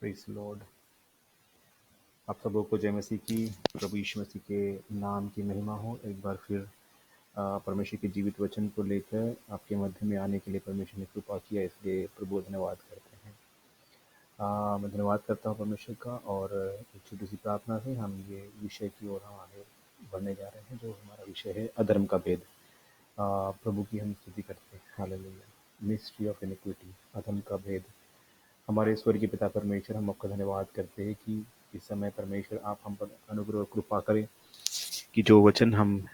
Praise Lord. आप सबों को जय मसीह की, प्रभु यीशु मसीह के नाम की महिमा हो। एक बार फिर परमेश्वर के जीवित वचन को लेकर आपके मध्य में आने के लिए परमेश्वर ने कृपा किया, इसलिए प्रभु धन्यवाद करते हैं। मैं धन्यवाद करता हूँ परमेश्वर का, और एक छोटी सी प्रार्थना से हम ये विषय की ओर हम आगे बढ़ने जा रहे हैं, जो हमारा विषय है अधर्म का भेद। प्रभु की हम स्तुति करते हैं। हालेलुया। मिस्ट्री ऑफ इनिक्विटी, अधर्म का भेद। हमारे स्वर्गीय पिता परमेश्वर, हम आपका धन्यवाद करते हैं कि इस समय परमेश्वर आप हम पर अनुग्रह और कृपा करें कि जो वचन हम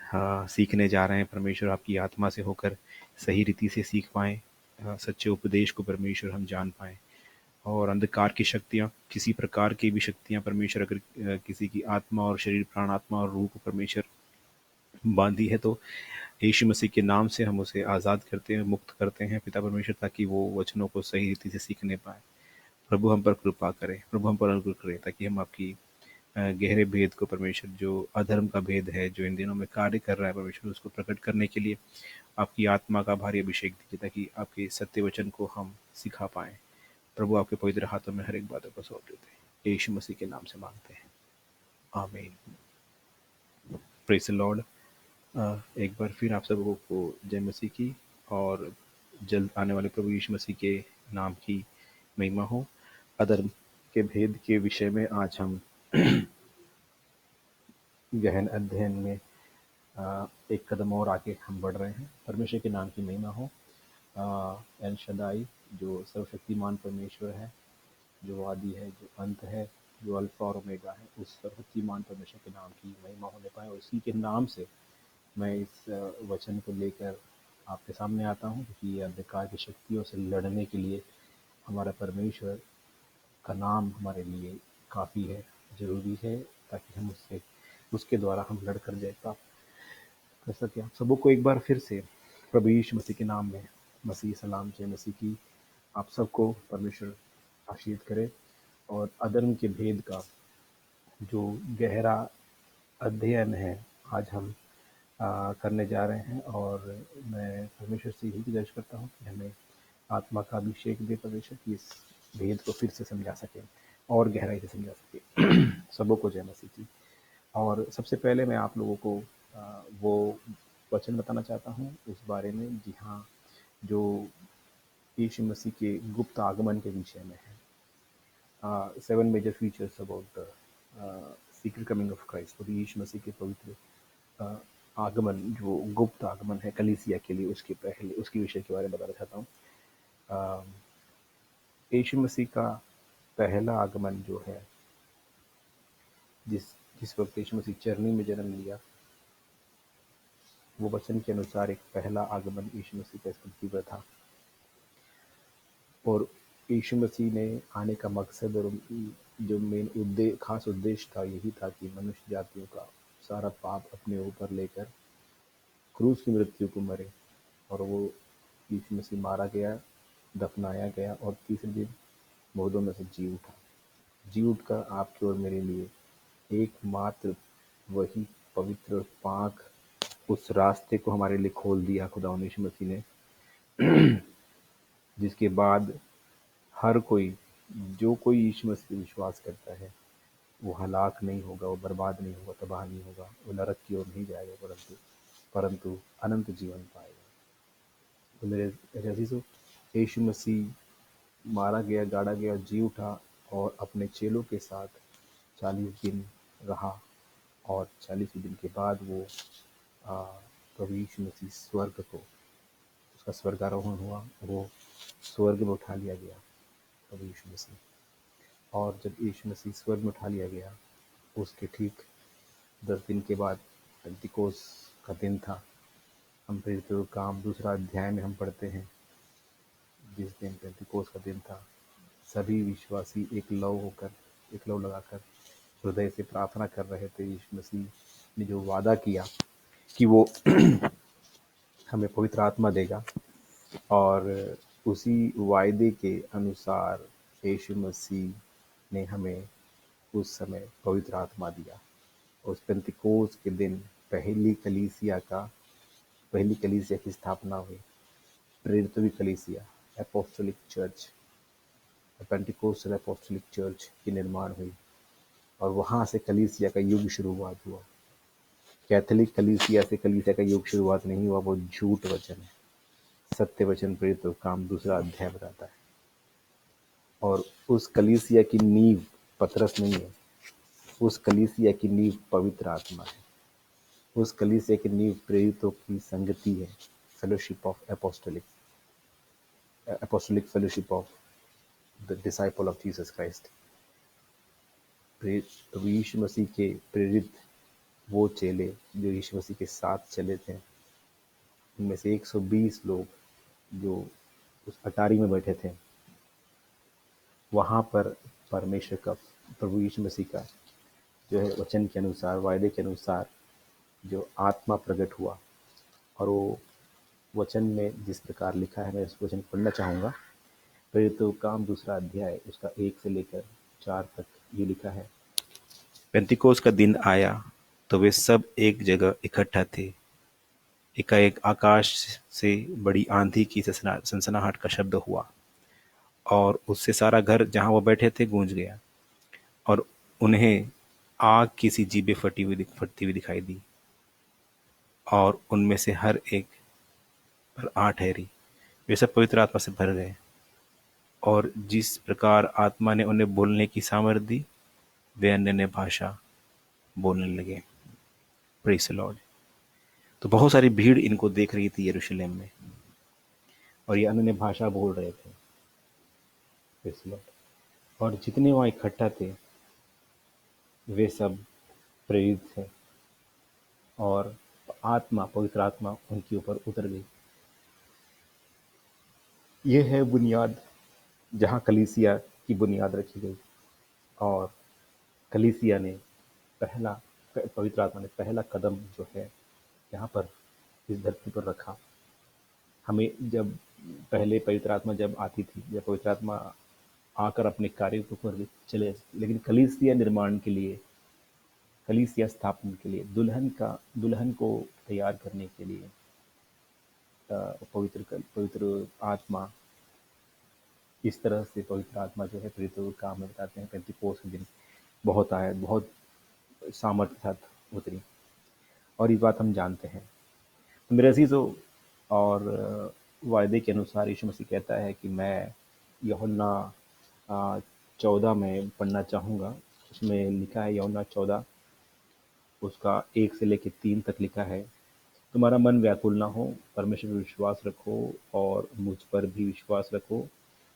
सीखने जा रहे हैं परमेश्वर, आपकी आत्मा से होकर सही रीति से सीख पाएँ, सच्चे उपदेश को परमेश्वर हम जान पाएँ। और अंधकार की शक्तियाँ, किसी प्रकार की भी शक्तियाँ परमेश्वर, अगर किसी की आत्मा और शरीर, प्राण, आत्मा और रूह को परमेश्वर बांधी है, तो यीशु मसीह के नाम से हम उसे आज़ाद करते हैं, मुक्त करते हैं पिता परमेश्वर, ताकि वो वचनों को सही रीति से सीखने पाए। प्रभु हम पर कृपा करें, प्रभु हम पर अनुग्रह करें, ताकि हम आपकी गहरे भेद को परमेश्वर, जो अधर्म का भेद है जो इन दिनों में कार्य कर रहा है परमेश्वर, उसको प्रकट करने के लिए आपकी आत्मा का भारी अभिषेक दीजिए, ताकि आपके सत्य वचन को हम सिखा पाएं। प्रभु आपके पवित्र हाथों में हर एक बातों को सौंप देते हैं, यीशु मसीह के नाम से मांगते हैं, आमीन। Praise the Lord. एक बार फिर आप सबको जय मसीह की, और जल्द आने वाले प्रभु यीशु मसीह के नाम की महिमा हो। अधर्म के भेद के विषय में आज हम गहन अध्ययन में एक कदम और आगे हम बढ़ रहे हैं। परमेश्वर के नाम की महिमा हो। एल शदाई, जो सर्वशक्तिमान परमेश्वर है, जो आदि है, जो अंत है, जो अल्फा और ओमेगा है, उस सर्वशक्तिमान परमेश्वर के नाम की महिमा होने पाए, और उसी के नाम से मैं इस वचन को लेकर आपके सामने आता हूँ, क्योंकि ये अंधकार की शक्तियों से लड़ने के लिए हमारा परमेश्वर का नाम हमारे लिए काफ़ी है, ज़रूरी है, ताकि हम उससे उसके द्वारा हम लड़ कर जय प्राप्त कर सकें। आप सबों को एक बार फिर से प्रभु यीशु मसीह के नाम में मसीह सलाम, जय मसीह की। आप सबको परमेश्वर आशीर्वाद करे, और अधर्म के भेद का जो गहरा अध्ययन है आज हम करने जा रहे हैं। और मैं परमेश्वर से यही गुजारिश करता हूँ कि हमें आत्मा का अभिषेक दे परमेश्वर, कि इस भेद को फिर से समझा सके और गहराई से समझा सके। सबों को जय मसीह की। और सबसे पहले मैं आप लोगों को वो वचन बताना चाहता हूँ उस बारे में, जी हाँ, जो यीशु मसीह के गुप्त आगमन के विषय में है। 7 major features about the secret coming of Christ. तो यीशु मसीह के पवित्र आगमन, जो गुप्त आगमन है कलीसिया के लिए, उसके पहले उसके विषय के बारे में बताना चाहता हूँ। यीशु मसीह का पहला आगमन जो है, जिस जिस वक्त यीशु मसीह चरनी में जन्म लिया, वो वचन के अनुसार एक पहला आगमन यीशु मसीह का इस पृथ्वी पर था। और यीशु मसीह ने आने का मकसद और जो मेन खास उद्देश्य था, यही था कि मनुष्य जातियों का सारा पाप अपने ऊपर लेकर क्रूस की मृत्यु को मरे। और वो यीशु मसीह मारा गया, दफनाया गया, और तीसरे दिन मुर्दों में से जी उठा। जी उठकर आपके और मेरे लिए एकमात्र वही पवित्र और पाक उस रास्ते को हमारे लिए खोल दिया खुदा यीशु मसीह ने, जिसके बाद हर कोई, जो कोई यीशु मसीह पर विश्वास करता है, वो हलाक नहीं होगा, वो बर्बाद नहीं होगा, तबाह नहीं होगा, वो नरक की ओर नहीं जाएगा, परंतु परंतु अनंत जीवन पाएगा। तो मेरे अजीजों, यीशु मसीह मारा गया, गाड़ा गया, जी उठा, और अपने चेलों के साथ 40 दिन रहा, और 40 दिन के बाद वो प्रभु यीशु मसीह स्वर्ग को, उसका स्वर्गारोहण हुआ, वो स्वर्ग में उठा लिया गया प्रभु यीशु मसीह। और जब यीशु मसीह स्वर्ग में उठा लिया गया, उसके ठीक 10 दिन के बाद पेंतिकोस का दिन था। हम प्रेरितों का काम 2 अध्याय में हम पढ़ते हैं, जिस दिन पेंतिकोस का दिन था, सभी विश्वासी एक लौ लगाकर हृदय से प्रार्थना कर रहे थे। यीशु मसीह ने जो वादा किया कि वो हमें पवित्र आत्मा देगा, और उसी वायदे के अनुसार यीशु मसीह ने हमें उस समय पवित्र आत्मा दिया। उस पेंतिकोस के दिन पहली कलीसिया की स्थापना हुई, प्रेरितों की कलीसिया, एपोस्टोलिक चर्च। पेंटिकोस्टल अपोस्टलिक चर्च की निर्माण हुई और वहाँ से कलीसिया का युग शुरुआत हुआ। कैथोलिक कलीसिया से कलीसिया का युग शुरुआत नहीं हुआ, वो झूठ वचन है। सत्य वचन प्रेरित काम 2 अध्याय बताता है। और उस कलीसिया की नींव पतरस नहीं है, उस कलीसिया की नींव पवित्र आत्मा है। उस कलीसिया की नींव प्रेरितों की संगति है, fellowship of apostolic fellowship of the disciple of Jesus Christ. प्रभु यीशु मसीह के प्रेरित वो चेले जो यीशु मसीह के साथ चले थे, उनमें से 120 लोग जो उस अटारी में बैठे थे, वहाँ पर परमेश्वर का, प्रभु यीशु मसीह का जो है वचन के अनुसार, वायदे के अनुसार जो आत्मा प्रकट हुआ। और वो वचन में जिस प्रकार लिखा है, मैं इस वचन को पढ़ना चाहूँगा। प्रेरितों काम 2 अध्याय उसका 1 से लेकर 4 तक ये लिखा है। पेंतिकोस का दिन आया तो वे सब एक जगह इकट्ठा थे। एकाएक आकाश से बड़ी आंधी की सनसनाहट का शब्द हुआ और उससे सारा घर जहां वो बैठे थे गूंज गया। और उन्हें आग की सी जीभें फटती हुई दिखाई दी और उनमें से हर एक पर आ ठहरी। वे सब पवित्र आत्मा से भर गए और जिस प्रकार आत्मा ने उन्हें बोलने की सामर्थ दी, वे अन्य अन्य भाषा बोलने लगे। Praise the Lord. तो बहुत सारी भीड़ इनको देख रही थी यरूशलेम में और ये अन्य भाषा बोल रहे थे। Praise the Lord. और जितने वहाँ इकट्ठा थे वे सब प्रेरित थे और पवित्र आत्मा उनके ऊपर उतर गई। ये है बुनियाद, जहाँ कलीसिया की बुनियाद रखी गई। और कलीसिया ने पवित्र आत्मा ने पहला कदम जो है यहाँ पर इस धरती पर रखा। हमें जब पहले पवित्र आत्मा जब आती थी, जब पवित्र आत्मा आकर अपने कार्य को कर चले, लेकिन कलीसिया निर्माण के लिए, कलीसिया स्थापना के लिए, दुल्हन को तैयार करने के लिए पवित्र आत्मा, इस तरह से पवित्र आत्मा जो है प्रेरितों का काम में बताते हैं। पेंतिकोस्त के दिन बहुत आया, बहुत सामर्थ्य के साथ उतरी और ये बात हम जानते हैं। तो मेरे अजीज़ों, और वायदे के अनुसार यीशु मसीह कहता है कि मैं यूहन्ना 14 में पढ़ना चाहूँगा। उसमें लिखा है, यूहन्ना 14 उसका 1 से लेकर 3 तक लिखा है, तुम्हारा मन व्याकुल ना हो, परमेश्वर पर विश्वास रखो और मुझ पर भी विश्वास रखो।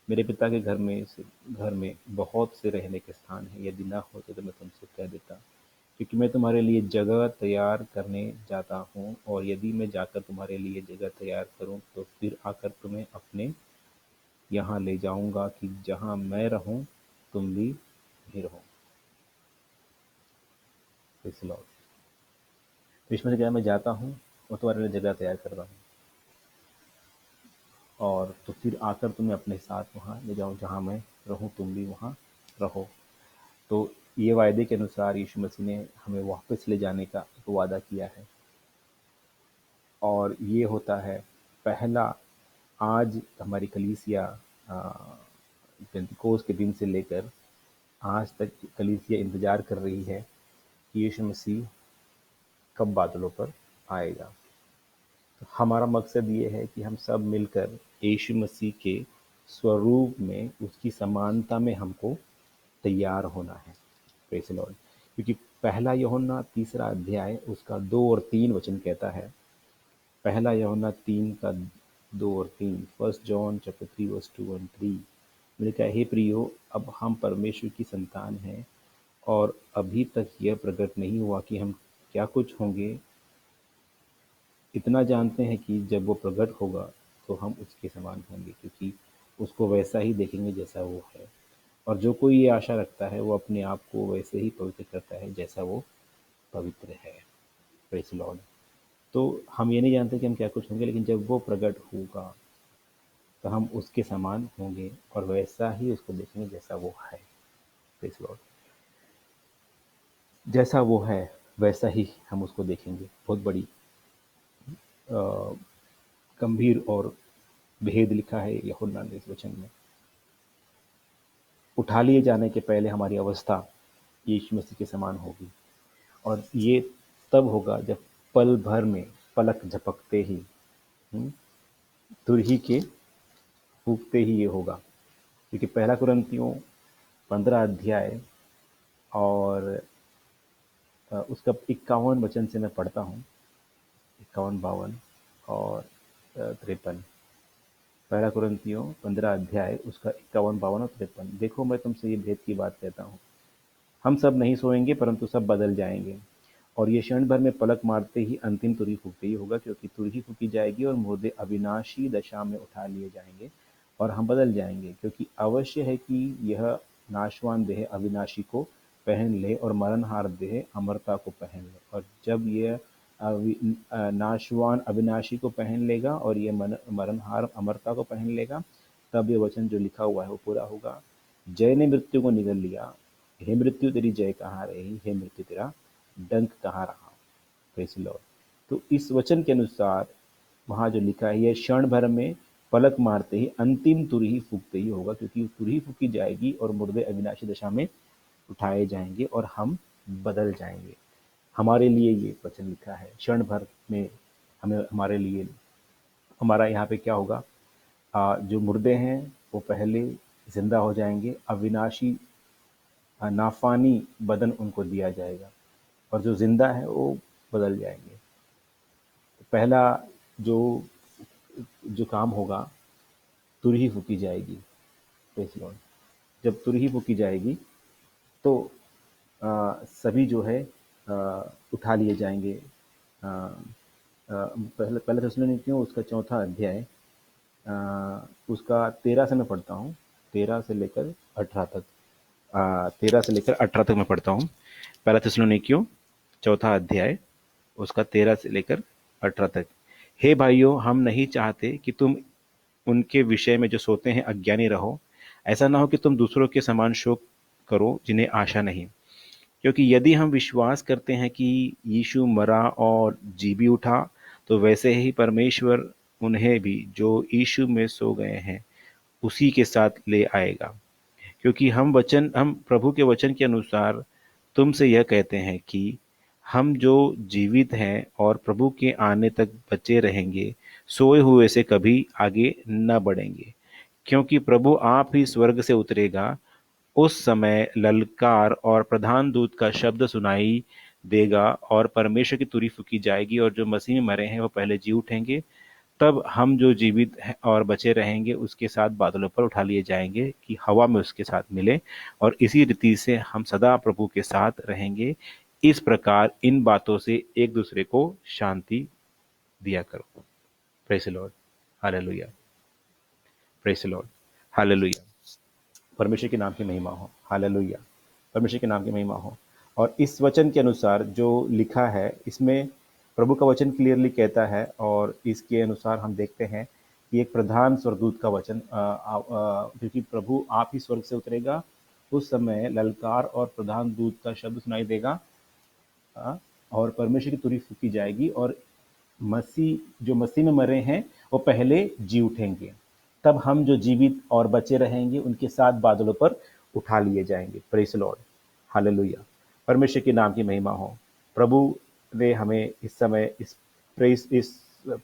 मेरे पिता के घर में बहुत से रहने के स्थान हैं, यदि ना होते तो मैं तुमसे कह देता, क्योंकि मैं तुम्हारे लिए जगह तैयार करने जाता हूँ। और यदि मैं जाकर तुम्हारे लिए जगह तैयार करूँ तो फिर आकर तुम्हें अपने यहाँ ले जाऊँगा, कि जहाँ मैं रहूँ तुम भी वहीं रहो। Praise the Lord. यीशु ने कहा, मैं जाता हूँ और तुम्हारे लिए जगह तैयार कर रहा हूँ, और तो फिर आकर तुम्हें अपने साथ वहाँ ले जाऊँ, जहाँ मैं रहूँ तुम भी वहाँ रहो। तो ये वायदे के अनुसार यीशु मसीह ने हमें वापस ले जाने का एक वादा किया है। और ये होता है पहला, आज हमारी कलीसिया पेंतिकोस्त के दिन से लेकर आज तक कलीसिया इंतजार कर रही है कि यीशु मसीह कब बादलों पर आएगा। तो हमारा मकसद ये है कि हम सब मिलकर यीशु मसीह के स्वरूप में, उसकी समानता में हमको तैयार होना है। Praise the Lord. क्योंकि पहला यूहन्ना 3 अध्याय उसका 2 और 3 वचन कहता है, पहला यूहन्ना 3 का 2 और 3, 1 जॉन चैप्टर 3 वर्स 2 and 3। मैंने कहा, हे प्रियो, अब हम परमेश्वर की संतान हैं और अभी तक यह प्रकट नहीं हुआ कि हम क्या कुछ होंगे। इतना जानते हैं कि जब वो प्रकट होगा तो हम उसके समान होंगे, क्योंकि उसको वैसा ही देखेंगे जैसा वो है। और जो कोई ये आशा रखता है वो अपने आप को वैसे ही पवित्र करता है जैसा वो पवित्र है। Praise the Lord. तो हम ये नहीं जानते कि हम क्या कुछ होंगे, लेकिन जब वो प्रकट होगा तो हम उसके समान होंगे और वैसा ही उसको देखेंगे जैसा वो है। Praise the Lord. जैसा वो है वैसा ही हम उसको देखेंगे। बहुत बड़ी गंभीर और भेद लिखा है यूहन्ना ने इस वचन में। उठा लिए जाने के पहले हमारी अवस्था यीशु मसीह के समान होगी। और ये तब होगा जब पल भर में, पलक झपकते ही, तुरही के फूंकते ही ये होगा। क्योंकि पहला कुरिन्थियों 15 अध्याय और उसका 51 वचन से मैं पढ़ता हूँ, 51, 52 और 53। पहला कुरिन्थियों 15 अध्याय उसका 51, 52 और 53। देखो, मैं तुमसे ये भेद की बात कहता हूँ, हम सब नहीं सोएंगे परंतु सब बदल जाएंगे, और ये क्षण भर में पलक मारते ही अंतिम तुरही फूंकते ही होगा। क्योंकि तुरही फूंकी जाएगी और मुर्दे अविनाशी दशा में उठा लिए जाएंगे और हम बदल जाएंगे। क्योंकि अवश्य है कि यह नाशवान देह अविनाशी को पहन ले और मरणहार देह अमरता को पहन ले। और जब यह नाशवान अविनाशी को पहन लेगा और ये मरणहार अमरता को पहन लेगा, तब ये वचन जो लिखा हुआ है वो पूरा होगा। जय ने मृत्यु को निगल लिया, हे मृत्यु तेरी जय कहाँ रही, हे मृत्यु तेरा डंक कहाँ रहा। Praise the Lord. तो इस वचन के अनुसार वहाँ जो लिखा है, यह क्षण भर में पलक मारते ही अंतिम तुरही फूंकते ही होगा। क्योंकि तुरही फूंकी जाएगी और मुर्दे अविनाशी दशा में उठाए जाएंगे और हम बदल जाएंगे। हमारे लिए ये वचन लिखा है, क्षण भर में हमें, हमारे लिए, हमारा यहाँ पे क्या होगा, जो मुर्दे हैं वो पहले जिंदा हो जाएंगे, अविनाशी नाफानी बदन उनको दिया जाएगा, और जो जिंदा है वो बदल जाएंगे। पहला जो जो काम होगा, तुरही फूकी जाएगी। Praise the Lord. जब तुरही फूकी जाएगी तो सभी जो है उठा लिए जाएंगे। पहले पहले थिस्सलुनीकियों उसका 4 अध्याय उसका 13 से मैं पढ़ता हूँ, 13 से लेकर 18 तक। 13 से लेकर 18 तक मैं पढ़ता हूँ। पहला थिस्सलुनीकियों 4 अध्याय उसका 13 से लेकर 18 तक। हे भाइयों, हम नहीं चाहते कि तुम उनके विषय में जो सोते हैं अज्ञानी रहो। ऐसा ना हो कि तुम दूसरों के समान शोक करो जिन्हें आशा नहीं। क्योंकि यदि हम विश्वास करते हैं कि यीशु मरा और जी भी उठा, तो वैसे ही परमेश्वर उन्हें भी जो यीशु में सो गए हैं उसी के साथ ले आएगा। क्योंकि हम प्रभु के वचन के अनुसार तुमसे यह कहते हैं कि हम जो जीवित हैं और प्रभु के आने तक बचे रहेंगे, सोए हुए से कभी आगे न बढ़ेंगे। क्योंकि प्रभु आप ही स्वर्ग से उतरेगा, उस समय ललकार और प्रधान दूत का शब्द सुनाई देगा और परमेश्वर की तुरही फूकी जाएगी, और जो मसीह में मरे हैं वो पहले जी उठेंगे। तब हम जो जीवित हैं और बचे रहेंगे उसके साथ बादलों पर उठा लिए जाएंगे कि हवा में उसके साथ मिले, और इसी रीति से हम सदा प्रभु के साथ रहेंगे। इस प्रकार इन बातों से एक दूसरे को शांति दिया करो। Praise the Lord. Hallelujah. Praise the Lord. Hallelujah. परमेश्वर के नाम की महिमा हो। हालेलुया। परमेश्वर के नाम की महिमा हो। और इस वचन के अनुसार जो लिखा है, इसमें प्रभु का वचन क्लियरली कहता है, और इसके अनुसार हम देखते हैं कि एक प्रधान स्वर्गदूत का वचन, क्योंकि प्रभु आप ही स्वर्ग से उतरेगा, उस समय ललकार और प्रधान दूत का शब्द सुनाई देगा, और परमेश्वर की तुरही फूकी जाएगी, और जो मसीह में मरे हैं वो पहले जी उठेंगे। तब हम जो जीवित और बचे रहेंगे उनके साथ बादलों पर उठा लिए जाएंगे। Praise the Lord. हालेलुया। परमेश्वर के नाम की महिमा हो। प्रभु ने हमें इस समय इस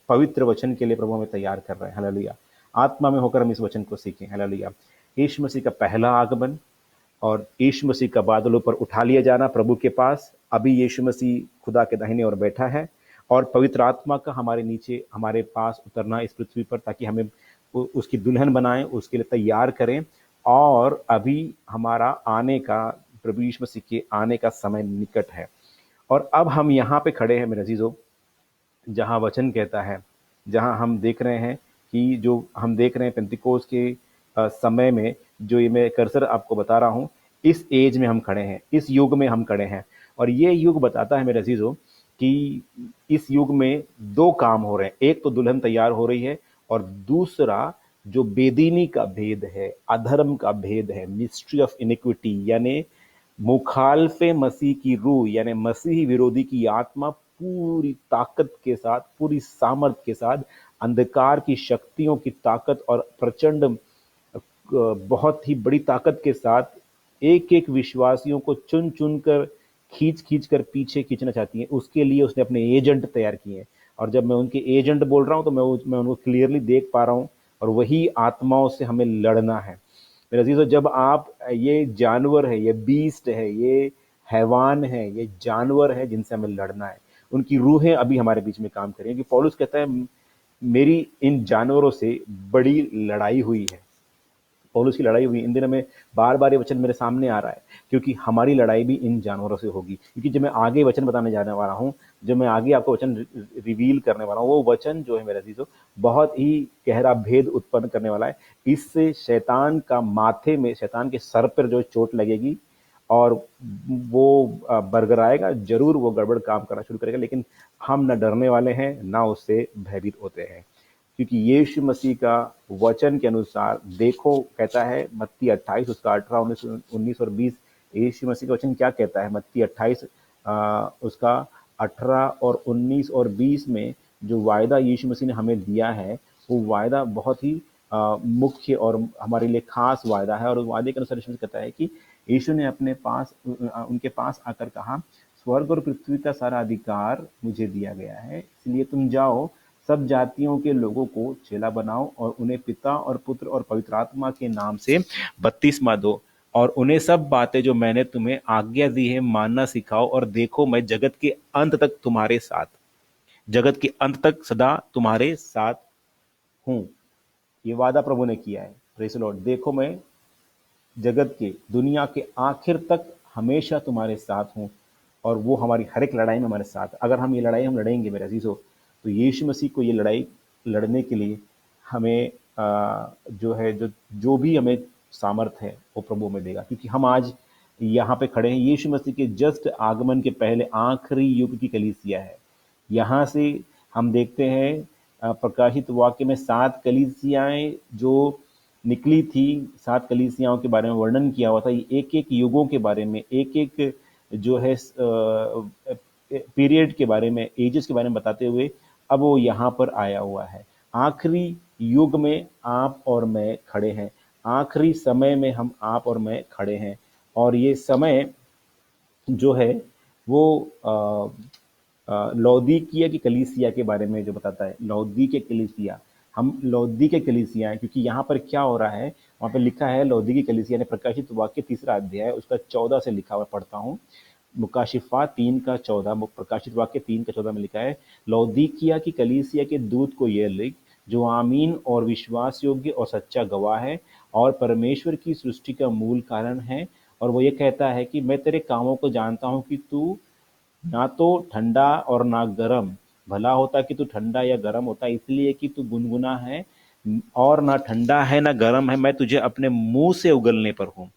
पवित्र वचन के लिए प्रभु हमें तैयार कर रहे हैं। हालेलुया। आत्मा में होकर हम इस वचन को सीखें। हालेलुया। यीशु मसीह का पहला आगमन और यीशु मसीह का बादलों पर उठा लिया जाना प्रभु के पास। अभी यीशु मसीह खुदा के दाहिने ओर बैठा है, और पवित्र आत्मा का हमारे नीचे, हमारे पास उतरना इस पृथ्वी पर, ताकि हमें उसकी दुल्हन बनाएं, उसके लिए तैयार करें। और अभी हमारा आने का, प्रभु यीशु मसीह के आने का समय निकट है। और अब हम यहाँ पे खड़े हैं मेरे अजीजों, जहाँ वचन कहता है, जहाँ हम देख रहे हैं कि जो हम देख रहे हैं पेंतिकोस के समय में, जो ये मैं कर्सर आपको बता रहा हूँ, इस एज में हम खड़े हैं, इस युग में हम खड़े हैं। और ये युग बताता है मेरे अजीजों कि इस युग में दो काम हो रहे हैं। एक तो दुल्हन तैयार हो रही है, और दूसरा जो बेदीनी का भेद है, अधर्म का भेद है, मिस्ट्री ऑफ इनिक्विटी, यानी मुखालफे मसीह की रूह, यानी मसीही विरोधी की आत्मा पूरी ताकत के साथ, पूरी सामर्थ के साथ, अंधकार की शक्तियों की ताकत और प्रचंड बहुत ही बड़ी ताकत के साथ एक एक विश्वासियों को चुन चुन कर खींच खींच कर पीछे खींचना चाहती है। उसके लिए उसने अपने एजेंट तैयार किए हैं। और जब मैं उनके एजेंट बोल रहा हूँ तो मैं उनको क्लियरली देख पा रहा हूँ। और वही आत्माओं से हमें लड़ना है मेरे अजीजों। जब आप ये जानवर है, ये बीस्ट है, ये हैवान है, ये जानवर है जिनसे हमें लड़ना है, उनकी रूहें अभी हमारे बीच में काम करें। क्योंकि पौलुस कहता है मेरी इन जानवरों से बड़ी लड़ाई हुई है। पौलुस की लड़ाई हुई। इन दिनों में बार बार ये वचन मेरे सामने आ रहा है, क्योंकि हमारी लड़ाई भी इन जानवरों से होगी। क्योंकि जब मैं आगे वचन बताने जाने वाला हूँ, जब मैं आगे आपको वचन रिवील करने वाला हूँ, वो वचन जो है मेरे अजीजों बहुत ही गहरा भेद उत्पन्न करने वाला है। इससे शैतान का माथे में, शैतान के सर पर जो चोट लगेगी और वो बरगराएगा जरूर, वो गड़बड़ काम करना शुरू करेगा। लेकिन हम न डरने वाले हैं, ना उससे भयभीत होते हैं। क्योंकि यीशु मसीह का वचन के अनुसार देखो, कहता है मत्ती 28 उसका 18, 19 और 20। यीशु मसीह का वचन क्या कहता है? मत्ती 28 उसका 18 और 19 और 20 में जो वायदा यीशु मसीह ने हमें दिया है, वो वायदा बहुत ही मुख्य और हमारे लिए खास वायदा है। और उस वायदे के अनुसार यीशु मसीह कहता है कि यीशु ने अपने पास उनके पास आकर कहा, स्वर्ग और पृथ्वी का सारा अधिकार मुझे दिया गया है, इसलिए तुम जाओ, सब जातियों के लोगों को चेला बनाओ और उन्हें पिता और पुत्र और पवित्र आत्मा के नाम से बपतिस्मा दो, और उन्हें सब बातें जो मैंने तुम्हें आज्ञा दी है मानना सिखाओ। और देखो, मैं जगत के अंत तक तुम्हारे साथ, जगत के अंत तक सदा तुम्हारे साथ हूं। ये वादा प्रभु ने किया है। Praise the Lord. देखो, मैं जगत के, दुनिया के आखिर तक हमेशा तुम्हारे साथ हूँ। और वो हमारी हर एक लड़ाई में हमारे साथ। अगर हम ये लड़ाई हम लड़ेंगे मेरे अजीजों, तो यीशु मसीह को ये लड़ाई लड़ने के लिए हमें जो है, जो जो भी हमें सामर्थ है वो प्रभु हमें देगा। क्योंकि हम आज यहाँ पे खड़े हैं, यीशु मसीह के जस्ट आगमन के पहले आखिरी युग की कलीसिया है। यहाँ से हम देखते हैं प्रकाशित वाक्य में 7 कलीसियाएं जो निकली थी, 7 कलीसियाओं के बारे में वर्णन किया हुआ था। ये एक एक युगों के बारे में, एक एक जो है पीरियड के बारे में, एजेस के बारे में बताते हुए अब वो यहाँ पर आया हुआ है। आखिरी युग में आप और मैं खड़े हैं, आखिरी समय में हम आप और मैं खड़े हैं। और ये समय जो है वो लौदीकिया की कलीसिया के बारे में जो बताता है। लौदीकिया कलीसिया, हम लौदी के कलीसिया हैं। क्योंकि यहाँ पर क्या हो रहा है, वहाँ पे लिखा है लौदी की कलीसिया ने, प्रकाशित वाक्य 3 अध्याय उसका 14 से लिखा हुआ पढ़ता हूँ। मुकाशिफा 3 का 14, प्रकाशित वाक्य 3 का 14 में लिखा है, लौदीकिया की कलीसिया के दूत को यह लिख, जो आमीन और विश्वास योग्य और सच्चा गवाह है और परमेश्वर की सृष्टि का मूल कारण है। और वो ये कहता है कि मैं तेरे कामों को जानता हूँ कि तू ना तो ठंडा और ना गर्म। भला होता कि तू ठंडा या गर्म होता, इसलिए कि तू गुनगुना है और ना ठंडा है ना गर्म है, मैं तुझे अपने मुंह से उगलने पर हूँ।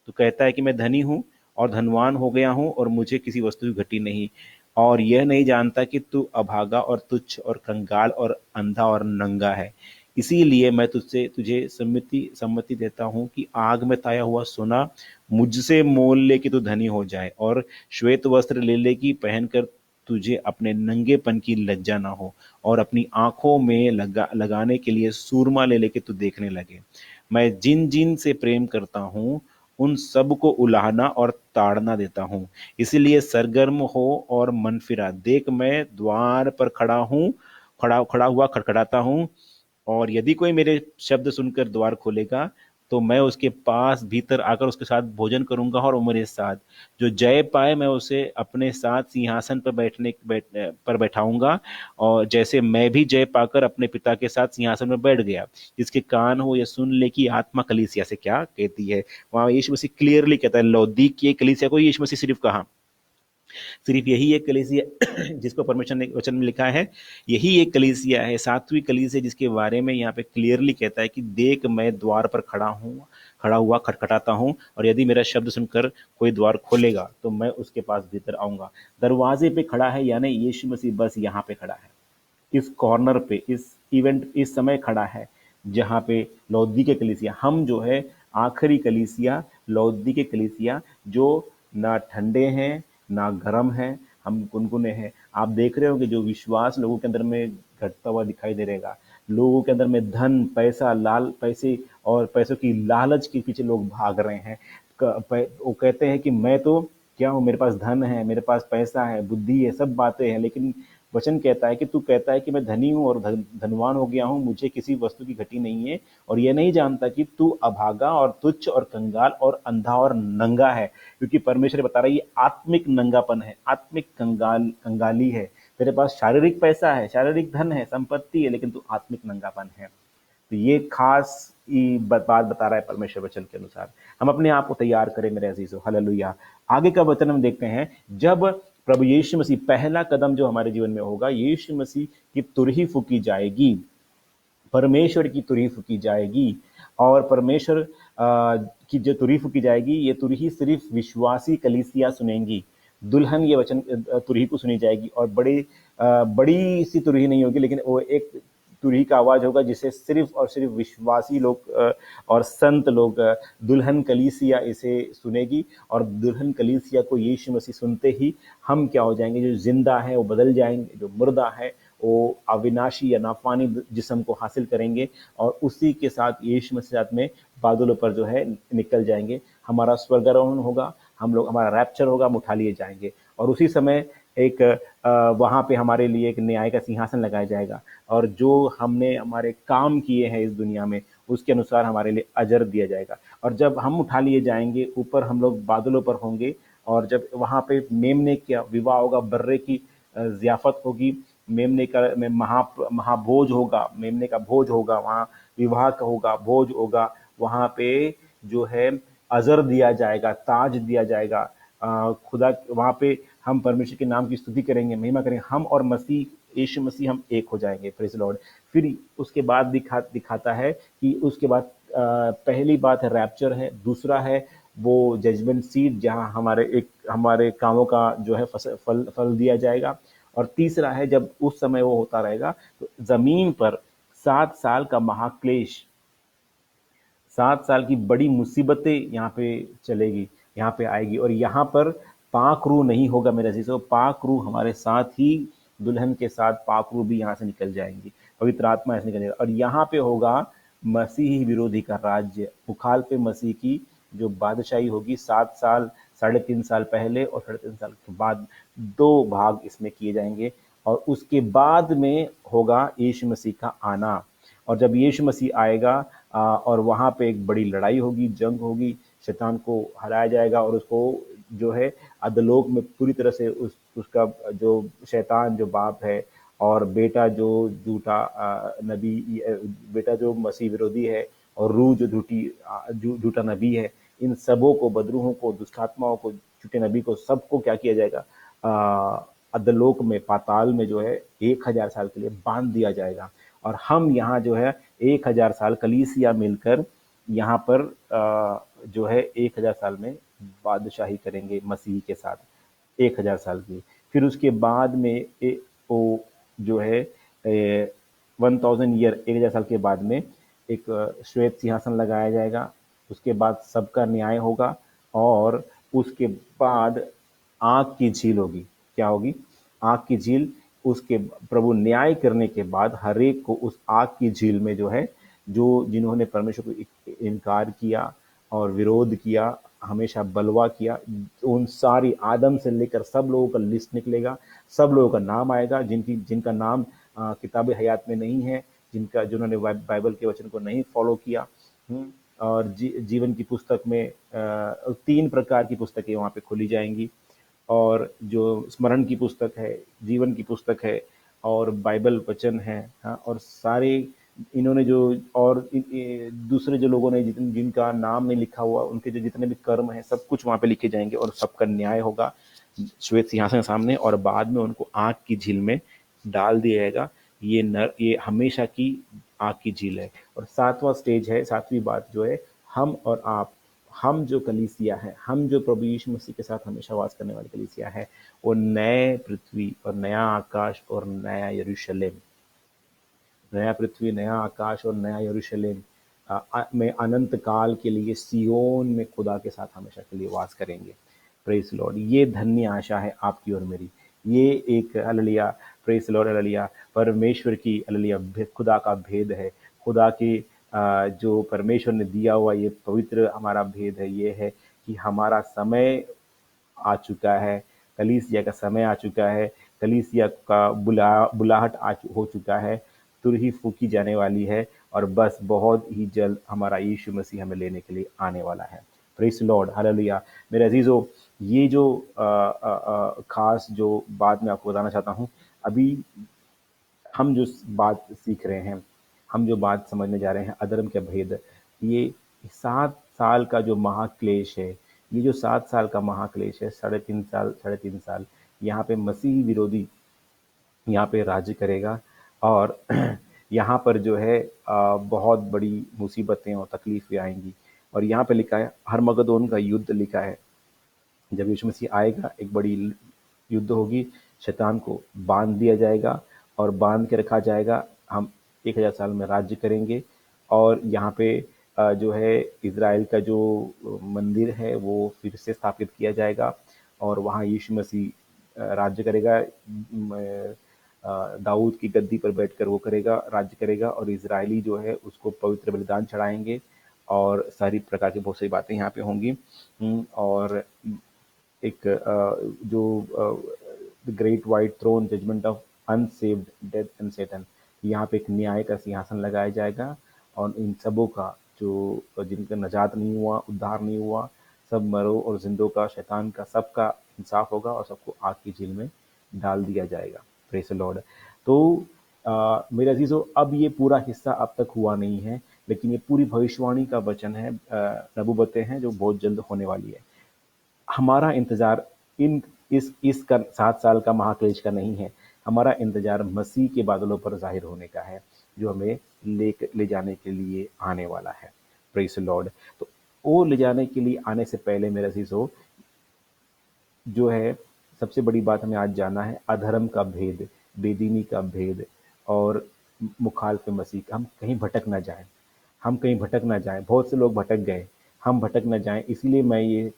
तो कहता है कि मैं धनी हूँ और धनवान हो गया हूँ और मुझे किसी वस्तु की घटी नहीं, और यह नहीं जानता कि तू अभागा और तुच्छ और कंगाल और अंधा और नंगा है। इसीलिए मैं तुझसे तुझे सम्मति देता हूँ कि आग में ताया हुआ सोना मुझसे मोल ले कि तू धनी हो जाए, और श्वेत वस्त्र ले ले कि पहनकर तुझे अपने नंगेपन की लज्जा ना हो, और अपनी आंखों में लगाने के लिए सूरमा ले लेके तू देखने लगे। मैं जिन जिन से प्रेम करता हूँ उन सब को उलाहना और ताड़ना देता हूँ। इसलिए सरगर्म हो और मन फिरा देख, मैं द्वार पर खड़ा हूँ, खड़ा खड़ा हुआ खड़खड़ाता हूँ। और यदि कोई मेरे शब्द सुनकर द्वार खोलेगा तो मैं उसके पास भीतर आकर उसके साथ भोजन करूंगा और वो मेरे साथ। जो जय पाए मैं उसे अपने साथ सिंहासन पर पर बैठाऊंगा, और जैसे मैं भी जय पाकर अपने पिता के साथ सिंहासन में बैठ गया। जिसके कान हो ये सुन ले कि आत्मा कलीसिया से क्या कहती है। वहां यीशु मसीह क्लियरली कहता है, लौदीकिया कलीसिया को यीशु मसीह सिर्फ कहा, सिर्फ यही एक कलीसिया जिसको परमेश्वर ने वचन में लिखा है, यही एक कलीसिया है, सातवीं कलीसिया, जिसके बारे में यहाँ पे क्लियरली कहता है कि देख मैं द्वार पर खड़ा हुआ खटखटाता हूँ, और यदि मेरा शब्द सुनकर कोई द्वार खोलेगा तो मैं उसके पास भीतर आऊंगा। दरवाजे पे खड़ा है, यानी यीशु मसीह बस यहाँ पे खड़ा है, इस कॉर्नर पे, इस समय खड़ा है जहाँ पे लौदी के कलीसिया, हम जो है आखिरी कलीसिया, लौदी के कलीसिया, जो ना ठंडे हैं ना गर्म है, हम गुनगुने हैं। आप देख रहे हो कि जो विश्वास लोगों के अंदर में घटता हुआ दिखाई दे रहेगा। लोगों के अंदर में धन, पैसा, पैसे और पैसों की लालच के पीछे लोग भाग रहे हैं। वो कहते हैं कि मैं तो क्या हूँ, मेरे पास धन है, मेरे पास पैसा है, बुद्धि है, सब बातें हैं, लेकिन वचन कहता है कि तू कहता है कि मैं धनी हूँ और धनवान हो गया हूँ, मुझे किसी वस्तु की घटी नहीं है, और ये नहीं जानता कि तू अभागा और तुच्छ और कंगाल और अंधा और नंगा है। क्योंकि परमेश्वर बता रहा है ये आत्मिक नंगापन है, आत्मिक कंगाली है। तेरे पास शारीरिक पैसा है, शारीरिक धन है, संपत्ति है, लेकिन तू आत्मिक नंगापन है। तो ये खास बात बता रहा है परमेश्वर वचन के अनुसार। हम अपने आप को तैयार करें मेरे अजीजों, हालेलुया। आगे का वचन हम देखते हैं, जब प्रभु यीशु मसीह, पहला कदम जो हमारे जीवन में होगा, यीशु मसीह की तुरही फूकी जाएगी, परमेश्वर की तुरही फूकी जाएगी। और परमेश्वर की जो तुरही फूकी जाएगी, ये तुरही सिर्फ विश्वासी कलीसिया सुनेंगी। दुल्हन ये वचन तुरही को सुनी जाएगी, और बड़ी सी तुरही नहीं होगी, लेकिन वो एक तुरही का आवाज होगा जिसे सिर्फ और सिर्फ विश्वासी लोग और संत लोग, दुल्हन कलीसिया इसे सुनेगी। और दुल्हन कलीसिया को यीशु मसीह सुनते ही हम क्या हो जाएंगे, जो जिंदा है वो बदल जाएंगे, जो मुर्दा है वो अविनाशी या नाफानी जिस्म को हासिल करेंगे, और उसी के साथ यीशु मसीह साथ में बादलों पर जो है निकल जाएंगे। हमारा स्वर्गारोहण होगा, हम लोग, हमारा रैप्चर होगा, हम उठा लिए जाएंगे। और उसी समय एक वहाँ पे हमारे लिए एक न्याय का सिंहासन लगाया जाएगा, और जो हमने हमारे काम किए हैं इस दुनिया में उसके अनुसार हमारे लिए अजर दिया जाएगा। और जब हम उठा लिए जाएंगे, ऊपर हम लोग बादलों पर होंगे, और जब वहाँ पे मेमने का विवाह होगा, बर्रे की ज़ियाफ़त होगी, मेमने का में महाभोज होगा, मेमने का भोज होगा, वहाँ विवाह का होगा, भोज होगा, वहाँ पे जो है अजर दिया जाएगा, ताज दिया जाएगा। खुदा वहाँ पे हम परमेश्वर के नाम की स्तुति करेंगे, महिमा करेंगे, हम और मसीह, यीशु मसीह, हम एक हो जाएंगे। Praise the Lord. फिर उसके बाद दिखाता है कि उसके बाद पहली बात है रैप्चर है, दूसरा है वो जजमेंट सीट, जहाँ हमारे कामों का जो है फल दिया जाएगा, और तीसरा है जब उस समय वो होता रहेगा तो जमीन पर 7 साल का महाक्लेश, 7 साल की बड़ी मुसीबतें यहाँ पे चलेगी, यहाँ पे आएगी। और यहाँ पर पाक रूह नहीं होगा मेरे अजीजों, पाक रूह हमारे साथ ही, दुल्हन के साथ पाक रूह भी यहाँ से निकल जाएंगी, पवित्र आत्मा ऐसे निकल जाएगी। और यहाँ पे होगा मसीही विरोधी का राज्य, उखाल पे मसीह की जो बादशाही होगी, 7 साल, 3.5 साल पहले और 3.5 साल के बाद, 2 भाग इसमें किए जाएंगे। और उसके बाद में होगा यीशु मसीह का आना। और जब यीशु मसीह आएगा और वहाँ पे एक बड़ी लड़ाई होगी, जंग होगी, शैतान को हराया जाएगा, और उसको जो है अधोलोक में पूरी तरह से उसका जो शैतान जो बाप है, और बेटा जो झूठा नबी, बेटा जो मसीह विरोधी है, और रूह जो झूठा नबी है, इन सबों को, बदरूहों को, दुष्टात्माओं को, झूठे नबी को, सबको क्या किया जाएगा, अधोलोक में, पाताल में जो है 1000 साल के लिए बांध दिया जाएगा। और हम यहाँ जो है 1000 साल कलीसिया मिलकर यहाँ पर जो है 1000 साल में बादशाही करेंगे मसीह के साथ, 1000 साल की। फिर उसके बाद में वो जो है 1000 ईयर, 1000 साल के बाद में एक श्वेत सिंहासन लगाया जाएगा। उसके बाद सबका न्याय होगा, और उसके बाद आग की झील होगी। क्या होगी? आग की झील। उसके प्रभु न्याय करने के बाद हर एक को उस आग की झील में जो है, जो जिन्होंने परमेश्वर को इनकार किया और विरोध किया, हमेशा बलवा किया, उन सारी, आदम से लेकर सब लोगों का लिस्ट निकलेगा, सब लोगों का नाम आएगा, जिनका नाम किताब हयात में नहीं है, जिन्होंने बाइबल के वचन को नहीं फॉलो किया। और जीवन की पुस्तक में 3 प्रकार की पुस्तकें वहाँ पे खोली जाएंगी, और जो स्मरण की पुस्तक है, जीवन की पुस्तक है, और बाइबल वचन है। हाँ, और सारे इन्होंने जो, और दूसरे जो लोगों ने जिनका नाम नहीं लिखा हुआ, उनके जो जितने भी कर्म हैं सब कुछ वहाँ पे लिखे जाएंगे, और सबका न्याय होगा श्वेत सिंहासन के सामने, और बाद में उनको आग की झील में डाल दिया जाएगा। ये हमेशा की आग की झील है। और 7वां स्टेज है, 7वीं बात जो है, हम और आप, हम जो कलीसिया है, हम जो प्रभु यीशु मसीह के साथ हमेशा वास करने वाली कलीसिया है, वो नए पृथ्वी और नया आकाश और नया यरूशलेम, नया पृथ्वी, नया आकाश और नया यरूशलेम में अनंत काल के लिए सियोन में खुदा के साथ हमेशा के लिए वास करेंगे। Praise Lord. ये धन्य आशा है आपकी और मेरी। ये एक हालेलुया प्रेज लॉर्ड, हालेलुया। परमेश्वर की, हालेलुया, खुदा का भेद है, खुदा की जो परमेश्वर ने दिया हुआ ये पवित्र हमारा भेद है, ये है कि हमारा समय आ चुका है, कलीसिया का समय आ चुका है, कलीसिया का बुलाहट हो चुका है, तुरही फूकी जाने वाली है, और बस बहुत ही जल्द हमारा यीशु मसीह हमें लेने के लिए आने वाला है। Praise Lord, hallelujah. मेरे अजीजों, ये जो खास जो बात मैं आपको बताना चाहता हूँ, अभी हम जो बात सीख रहे हैं, हम जो बात समझने जा रहे हैं, अधर्म के भेद, ये 7 साल का जो महाक्लेश है, ये जो 7 साल का महाक्लेश है, 3.5 साल, यहाँ पे मसीही विरोधी यहाँ पे राज्य करेगा, और यहाँ पर जो है बहुत बड़ी मुसीबतें और तकलीफें आएंगी। और यहाँ पे लिखा है हरमगदोन का युद्ध लिखा है। जब यीशु मसीह आएगा, एक बड़ी युद्ध होगी, शैतान को बांध दिया जाएगा और बांध के रखा जाएगा। हम 1000 साल में राज्य करेंगे, और यहाँ पे जो है इज़राइल का जो मंदिर है वो फिर से स्थापित किया जाएगा, और वहाँ यीशु मसीह राज्य करेगा। दाऊद की गद्दी पर बैठकर वो करेगा, राज्य करेगा, और इजरायली जो है उसको पवित्र बलिदान चढ़ाएंगे, और सारी प्रकार की बहुत सारी बातें यहाँ पे होंगी। और एक जो the great white throne, judgement of unsaved death and Satan, यहाँ पे एक न्याय का सिंहासन लगाया जाएगा, और इन सबों का जो जिनका नजात नहीं हुआ, उद्धार नहीं हुआ, सब मरो और जिंदों का, शैतान का, सबका इंसाफ होगा, और सबको आग की झील में डाल दिया जाएगा। Praise the Lord. तो मेरे अजीजों, अब ये पूरा हिस्सा अब तक हुआ नहीं है, लेकिन ये पूरी भविष्यवाणी का वचन है, नबूवतें हैं जो बहुत जल्द होने वाली है। हमारा इंतजार इन इस 7 साल का महाक्लेश का नहीं है, हमारा इंतजार मसीह के बादलों पर जाहिर होने का है, जो हमें ले जाने के लिए आने वाला है। Praise the Lord. तो वो ले जाने के लिए आने से पहले मेरे अजीजों, जो है सबसे बड़ी बात हमें आज जानना है, अधर्म का भेद, बेदीनी का भेद, और मुखालिफ मसीह का। हम कहीं भटक ना जाएं, हम कहीं भटक ना जाएं। बहुत से लोग भटक गए, हम भटक ना जाएं, इसलिए मैं ये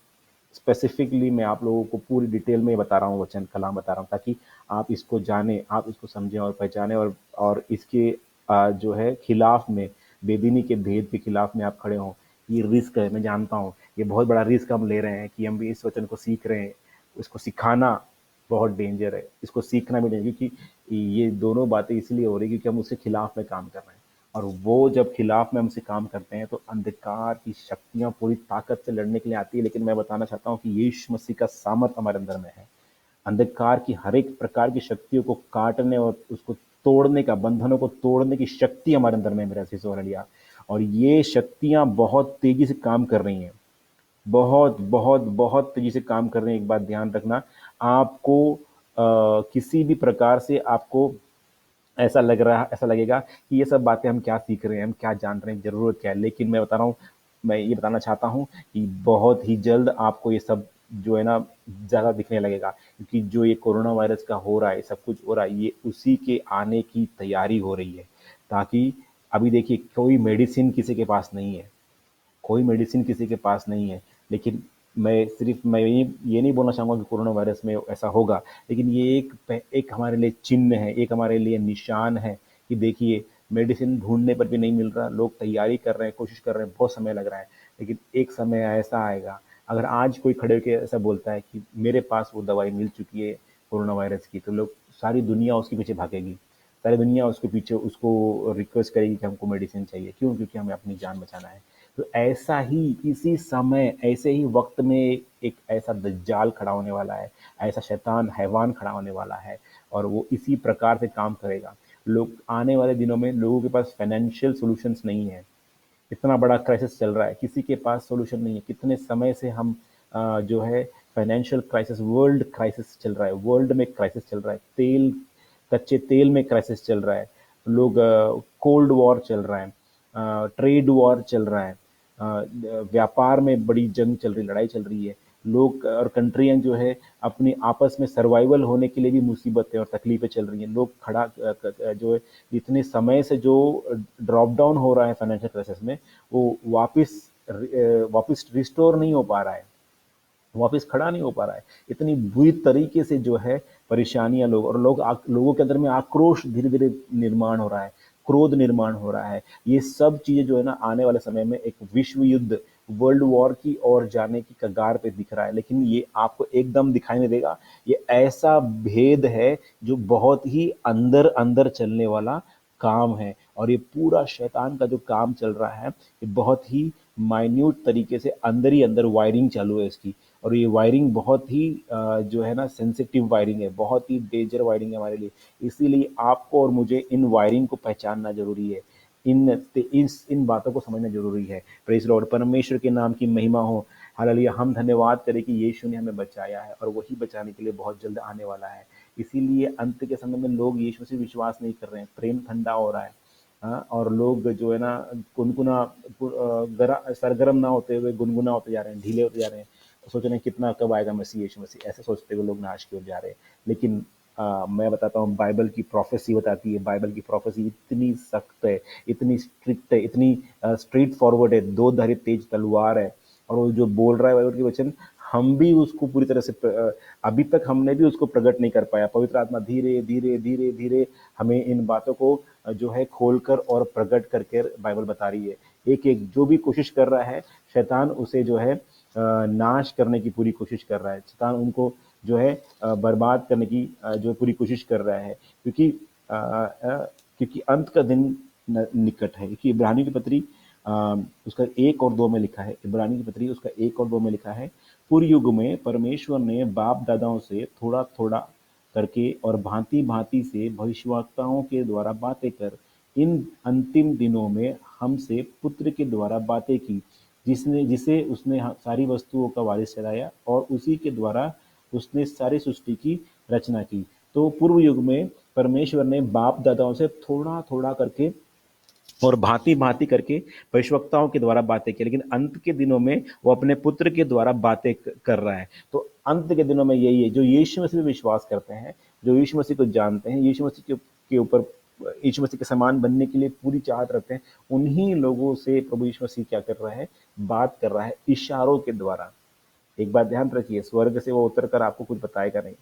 स्पेसिफिकली मैं आप लोगों को पूरी डिटेल में बता रहा हूँ, वचन कलाम बता रहा हूँ, ताकि आप इसको जानें, आप इसको समझें और पहचानें, और इसके जो है खिलाफ में, बेदीनी के भेद के खिलाफ में आप खड़े हों। ये रिस्क है, मैं जानता हूँ, ये बहुत बड़ा रिस्क हम ले रहे हैं कि हम भी इस वचन को सीख रहे हैं। इसको सिखाना बहुत डेंजर है, इसको सीखना भी डेंजर, क्योंकि ये दोनों बातें इसलिए हो रही क्योंकि हम उसके खिलाफ में काम कर रहे हैं। और वो जब खिलाफ में हमसे काम करते हैं तो अंधकार की शक्तियां पूरी ताकत से लड़ने के लिए आती है, लेकिन मैं बताना चाहता हूँ कि यीशु मसीह का सामर्थ हमारे अंदर में है, अंधकार की हर एक प्रकार की शक्तियों को काटने और उसको तोड़ने का, बंधनों को तोड़ने की शक्ति हमारे अंदर में है, मेरा अजीजों और अलिया। और ये शक्तियां बहुत तेजी से काम कर रही हैं, बहुत बहुत बहुत तेजी से काम कर रहे हैं। एक बात ध्यान रखना, आपको किसी भी प्रकार से आपको ऐसा लगेगा कि ये सब बातें हम क्या सीख रहे हैं, हम क्या जान रहे हैं, जरूरत क्या है। लेकिन मैं बता रहा हूँ, मैं ये बताना चाहता हूँ कि बहुत ही जल्द आपको ये सब जो है ना ज़्यादा दिखने लगेगा, क्योंकि जो ये कोरोना वायरस का हो रहा है, सब कुछ हो रहा है, ये उसी के आने की तैयारी हो रही है। ताकि अभी देखिए, कोई मेडिसिन किसी के पास नहीं है, कोई मेडिसिन किसी के पास नहीं है, लेकिन मैं ये नहीं बोलना चाहूँगा कि कोरोना वायरस में ऐसा होगा, लेकिन ये एक हमारे लिए चिन्ह है, एक हमारे लिए निशान है कि देखिए, मेडिसिन ढूंढने पर भी नहीं मिल रहा, लोग तैयारी कर रहे हैं, कोशिश कर रहे हैं, बहुत समय लग रहा है, लेकिन एक समय ऐसा आएगा, अगर आज कोई खड़े होकर ऐसा बोलता है कि मेरे पास वो दवाई मिल चुकी है कोरोना वायरस की, तो लोग, सारी दुनिया उसके पीछे भागेगी, सारी दुनिया उसके पीछे उसको रिक्वेस्ट करेगी कि हमको मेडिसिन चाहिए। क्यों? क्योंकि हमें अपनी जान बचाना है। तो ऐसा ही इसी समय, ऐसे ही वक्त में एक ऐसा दज्जाल खड़ा होने वाला है, ऐसा शैतान हैवान खड़ा होने वाला है, और वो इसी प्रकार से काम करेगा। लोग आने वाले दिनों में, लोगों के पास फाइनेंशियल सॉल्यूशंस नहीं है, इतना बड़ा क्राइसिस चल रहा है, किसी के पास सॉल्यूशन नहीं है। कितने समय से हम जो है फाइनेंशियल क्राइसिस, वर्ल्ड क्राइसिस चल रहा है, वर्ल्ड में क्राइसिस चल रहा है, तेल, कच्चे तेल में क्राइसिस चल रहा है, लोग, कोल्ड वॉर चल रहा है, ट्रेड वॉर चल रहा है, व्यापार में बड़ी जंग चल रही, लड़ाई चल रही है। लोग और कंट्रियां जो है अपनी आपस में सर्वाइवल होने के लिए भी मुसीबतें और तकलीफें चल रही हैं। लोग जो है इतने समय से जो ड्रॉप डाउन हो रहा है फाइनेंशियल क्राइसिस में, वो वापस रिस्टोर नहीं हो पा रहा है, वापस खड़ा नहीं हो पा रहा है। इतनी बुरी तरीके से जो है परेशानियां लोगों के अंदर में आक्रोश धीरे धीरे निर्माण हो रहा है, क्रोध निर्माण हो रहा है। ये सब चीजें जो है ना आने वाले समय में एक विश्व युद्ध, वर्ल्ड वॉर की ओर जाने की कगार पे दिख रहा है, लेकिन ये आपको एकदम दिखाई नहीं देगा। ये ऐसा भेद है जो बहुत ही अंदर अंदर चलने वाला काम है, और ये पूरा शैतान का जो काम चल रहा है ये बहुत ही माइन्यूट तरीके से अंदर ही अंदर वायरिंग चालू है इसकी। और ये वायरिंग बहुत ही जो है ना सेंसिटिव वायरिंग है, बहुत ही डेंजर वायरिंग है हमारे लिए। इसीलिए आपको और मुझे इन वायरिंग को पहचानना जरूरी है, इन बातों को समझना जरूरी है। प्रेज लॉर्ड, परमेश्वर के नाम की महिमा हो। हालेलुया। हम धन्यवाद करें कि यीशु ने हमें बचाया है और वही बचाने के लिए बहुत जल्द आने वाला है। इसीलिए अंत के समय में लोग यीशु से विश्वास नहीं कर रहे हैं, प्रेम ठंडा हो रहा है। हाँ, और लोग जो है ना सरगर्म ना होते हुए गुनगुना होते जा रहे हैं, ढीले होते जा रहे हैं। सोच रहे हैं कितना कब आएगा मसीह, यीशु मसीह, ऐसे सोचते हुए लोग नाश की ओर जा रहे हैं। लेकिन मैं बताता हूँ, बाइबल की प्रोफेसी बताती है, बाइबल की प्रोफेसी इतनी सख्त है, इतनी स्ट्रिक्ट है, इतनी स्ट्रेट फॉरवर्ड है, दो धारी तेज तलवार है। और वो जो बोल रहा है बाइबल के वचन, हम भी उसको पूरी तरह से अभी तक हमने भी उसको प्रकट नहीं कर पाया। पवित्र आत्मा धीरे धीरे धीरे धीरे हमें इन बातों को जो है खोलकर और प्रकट करके बाइबल बता रही है। एक एक जो भी कोशिश कर रहा है शैतान, उसे जो है नाश करने की पूरी कोशिश कर रहा है। शैतान उनको जो है बर्बाद करने की जो पूरी कोशिश कर रहा है, क्योंकि अंत का दिन निकट है। क्योंकि इब्रानी की पत्री उसका 1 और 2 में लिखा है, इब्रानी की पत्री उसका 1 और 2 में लिखा है, पूर्व युग में परमेश्वर ने बाप दादाओं से थोड़ा थोड़ा करके और भांति भांति से भविष्यवक्ताओं के द्वारा बातें कर इन अंतिम दिनों में हमसे पुत्र के द्वारा बातें की, जिसे उसने सारी वस्तुओं का वारिस ठहराया और उसी के द्वारा उसने सारी सृष्टि की रचना की। तो पूर्व युग में परमेश्वर ने बाप दादाओं से थोड़ा थोड़ा करके और भांति भांति करके भविष्यवक्ताओं के द्वारा बातें की, लेकिन अंत के दिनों में वो अपने पुत्र के द्वारा बातें कर रहा है। तो अंत के दिनों में यही है, जो यीशु मसीह में विश्वास करते हैं, जो यीशु मसीह को जानते हैं, यीशु मसीह के ऊपर, यीशु मसीह के समान बनने के लिए पूरी चाहत रखते हैं, उन्हीं लोगों से प्रभु यीशु मसीह क्या कर रहा है, बात कर रहा है इशारों के द्वारा। एक बात ध्यान रखिए, स्वर्ग से वो उतर कर आपको कुछ बताएगा नहीं।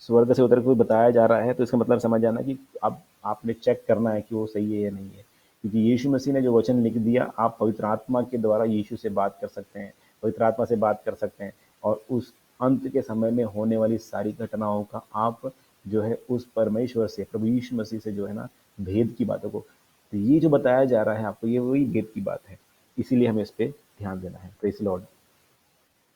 स्वर्ग से उतर कर कुछ बताया जा रहा है तो इसका मतलब समझ जाना कि अब आपने चेक करना है कि वो सही है या नहीं है। क्योंकि यीशु मसीह ने जो वचन लिख दिया, आप पवित्र आत्मा के द्वारा यीशु से बात कर सकते हैं, पवित्र आत्मा से बात कर सकते हैं, और उस अंत के समय में होने वाली सारी घटनाओं का आप जो है उस परमेश्वर से, प्रभु यीशु मसीह से जो है ना भेद की बातों को, तो ये जो बताया जा रहा है आपको, ये वही भेद की बात है। इसीलिए हमें इस पे ध्यान देना है। Praise Lord.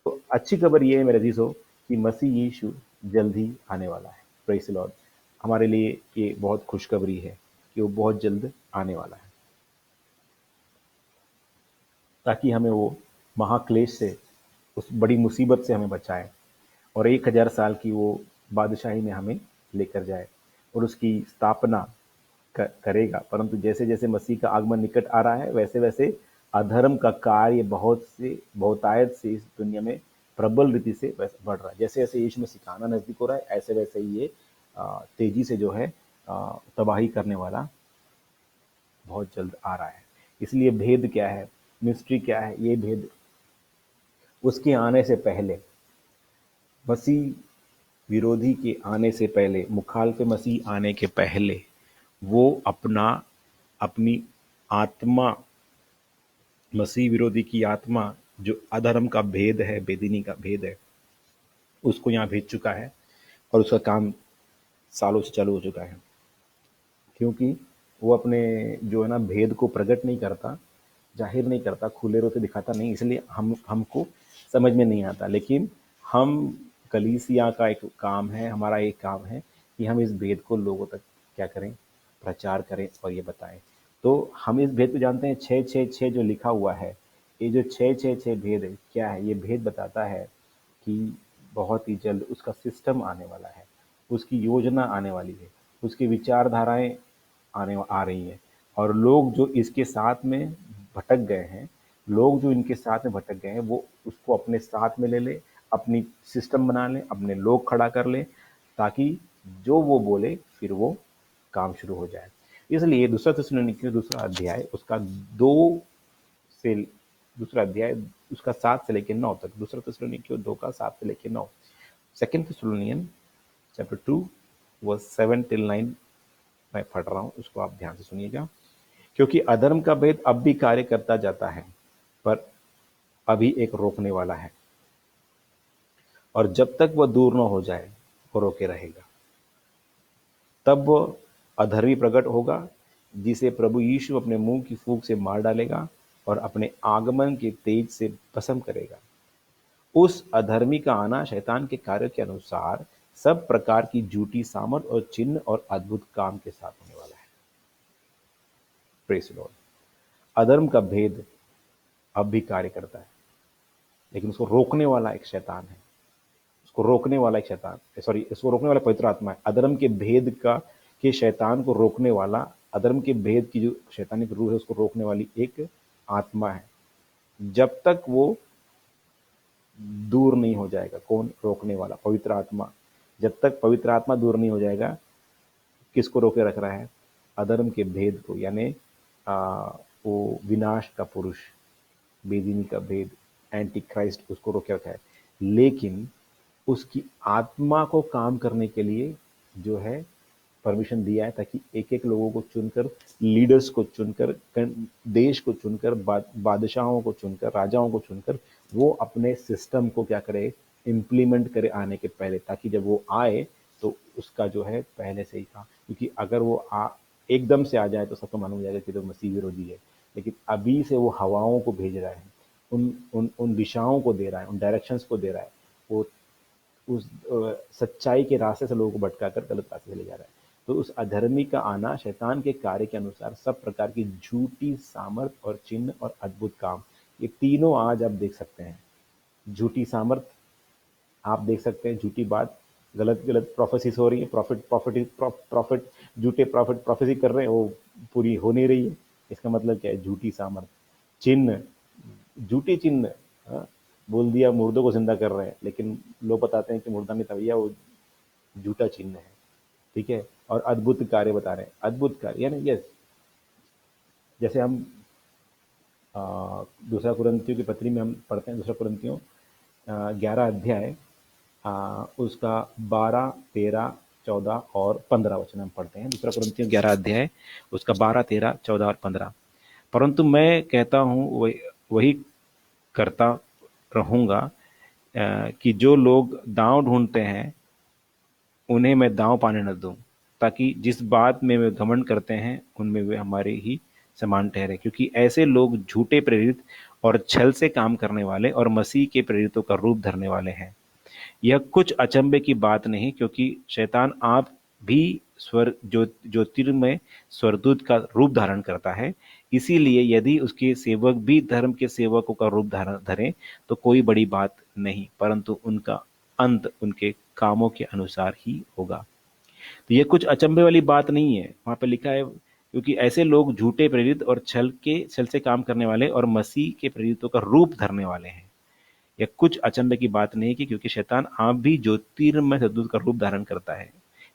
तो अच्छी खबर ये है मेरे अजीजों कि मसीह यीशु जल्द ही आने वाला है। Praise Lord. हमारे लिए ये बहुत खुशखबरी है कि वो बहुत जल्द आने वाला है, ताकि हमें वो महाक्लेश से, उस बड़ी मुसीबत से हमें बचाए, और 1000 साल की वो बादशाही में हमें लेकर जाए और उसकी स्थापना करेगा। परंतु जैसे जैसे मसीह का आगमन निकट आ रहा है, वैसे वैसे अधर्म का कार्य बहुतायत से इस दुनिया में प्रबल रीति से बढ़ रहा है। जैसे जैसे यीशु मसीह का आना नजदीक हो रहा है, ऐसे वैसे ही ये तेजी से जो है तबाही करने वाला बहुत जल्द आ रहा है। इसलिए भेद क्या है, मिस्ट्री क्या है, ये भेद उसके आने से पहले, मसीह विरोधी के आने से पहले, मुखालफे मसीह आने के पहले, वो अपनी आत्मा, मसीह विरोधी की आत्मा, जो अधर्म का भेद है, बेदीनी का भेद है, उसको यहाँ भेज चुका है, और उसका काम सालों से चालू हो चुका है। क्योंकि वो अपने जो है ना भेद को प्रकट नहीं करता, जाहिर नहीं करता, खुले रूप से दिखाता नहीं, इसलिए हमको समझ में नहीं आता। लेकिन हम, कलीसिया का एक काम है, हमारा एक काम है कि हम इस भेद को लोगों तक क्या करें, प्रचार करें और ये बताएं। तो हम इस भेद को जानते हैं, 666 जो लिखा हुआ है, ये जो 666 भेद है, क्या है, ये भेद बताता है कि बहुत ही जल्द उसका सिस्टम आने वाला है, उसकी योजना आने वाली है, उसकी विचारधाराएं आ रही हैं। और लोग जो इसके साथ में भटक गए हैं, लोग जो इनके साथ में भटक गए हैं, वो उसको अपने साथ में ले ले, अपनी सिस्टम बना लें, अपने लोग खड़ा कर लें, ताकि जो वो बोले फिर वो काम शुरू हो जाए। इसलिए दूसरा थिस्सलुनीकियों दूसरा अध्याय उसका 2 से, दूसरा अध्याय उसका 7 से लेकर 9 तक, दूसरा थिस्सलुनीकियों 2 का 7 से लेकर 9, सेकंड थिस्सलुनियन चैप्टर 2 वर्स 7 till 9 मैं पढ़ रहा हूं, उसको आप ध्यान से सुनिएगा। क्योंकि अधर्म का भेद अब भी कार्य करता जाता है, पर अभी एक रोकने वाला है, और जब तक वह दूर न हो जाए वो रोके रहेगा। तब वह अधर्मी प्रकट होगा, जिसे प्रभु यीशु अपने मुंह की फूंक से मार डालेगा और अपने आगमन के तेज से भस्म करेगा। उस अधर्मी का आना शैतान के कार्य के अनुसार सब प्रकार की झूठी सामर्थ और चिन्ह और अद्भुत काम के साथ होने वाला है। Praise the Lord. अधर्म का भेद अब भी कार्य करता है, लेकिन उसको रोकने वाला एक शैतान है, उसको रोकने वाला एक शैतान, सॉरी, इसको रोकने वाला पवित्र आत्मा है। अधर्म के भेद का के शैतान को रोकने वाला, अधर्म के भेद की जो शैतानिक रूह है उसको रोकने वाली एक आत्मा है, जब तक वो दूर नहीं हो जाएगा। कौन? रोकने वाला, पवित्र आत्मा। जब तक पवित्र आत्मा दूर नहीं हो जाएगा, किसको रोके रख रहा है? अधर्म के भेद को, यानी वो विनाश का पुरुष, बेदीनी का भेद, एंटी क्राइस्ट, उसको रोके रखा है। लेकिन उसकी आत्मा को काम करने के लिए जो है परमिशन दिया है, ताकि एक एक लोगों को चुनकर, लीडर्स को चुनकर, देश को चुनकर, बादशाहों को चुनकर, राजाओं को चुनकर वो अपने सिस्टम को क्या करे? इम्प्लीमेंट करे आने के पहले, ताकि जब वो आए तो उसका जो है पहले से ही था। क्योंकि अगर वो एकदम से आ जाए तो सबको मालूम हो जाएगा कि तो मसीह विरोधी है। लेकिन अभी से वो हवाओं को भेज रहा है, उन उन उन दिशाओं को दे रहा है, उन डायरेक्शंस को दे रहा है। वो उस सच्चाई के रास्ते से लोगों को भटका कर गलत रास्ते से ले जा रहा है। तो उस अधर्मी का आना शैतान के कार्य के अनुसार सब प्रकार की झूठी सामर्थ और चिन्ह और अद्भुत काम, ये तीनों आज आप देख सकते हैं। झूठी सामर्थ आप देख सकते हैं, झूठी बात, गलत गलत प्रोफेसीज हो रही है, प्रॉफिट झूठे प्रॉफिट प्रोफेसी कर रहे हैं, वो पूरी हो नहीं रही है। इसका मतलब क्या है? झूठी सामर्थ। चिन्ह, झूठे चिन्ह, हाँ, बोल दिया मुर्दों को जिंदा कर रहे हैं, लेकिन लोग बताते हैं कि मुर्दा नहीं था भैया, वो झूठा चिन्ह है। ठीक है। और अद्भुत कार्य बता रहे हैं, अद्भुत कार्य, यानी यस, जैसे हम दूसरा कुरिन्थियों की पत्री में हम पढ़ते हैं, दूसरा कुरिन्थियों 11 अध्याय, उसका 12, 13, 14 और 15 वचन हम पढ़ते हैं। दूसरा कुरिन्थियों 11 अध्याय, उसका 12, 13, 14 और 15। परंतु मैं कहता हूँ वही करता रहूंगा कि जो लोग दांव ढूंढते हैं उन्हें मैं दांव पाने न दूं, ताकि जिस बात में वे घमंड करते हैं उनमें वे हमारे ही समान ठहरे। क्योंकि ऐसे लोग झूठे प्रेरित और छल से काम करने वाले और मसीह के प्रेरितों का रूप धरने वाले हैं। यह कुछ अचंभे की बात नहीं, क्योंकि शैतान आप भी ज्योतिर्मय स्वर्गदूत का रूप धारण करता है। इसीलिए यदि उसके सेवक भी धर्म के सेवकों का रूप धारण धरें तो कोई बड़ी बात नहीं, परंतु उनका अंत उनके कामों के अनुसार ही होगा। तो यह कुछ अचंभे वाली बात नहीं है, वहां पे लिखा है क्योंकि ऐसे लोग झूठे प्रेरित और छल से काम करने वाले और मसीह के प्रेरितों का रूप धरने वाले हैं। यह कुछ अचंभे की बात नहीं कि क्योंकि शैतान आप भी ज्योतिर्मय स्वर्गदूत का रूप धारण करता है।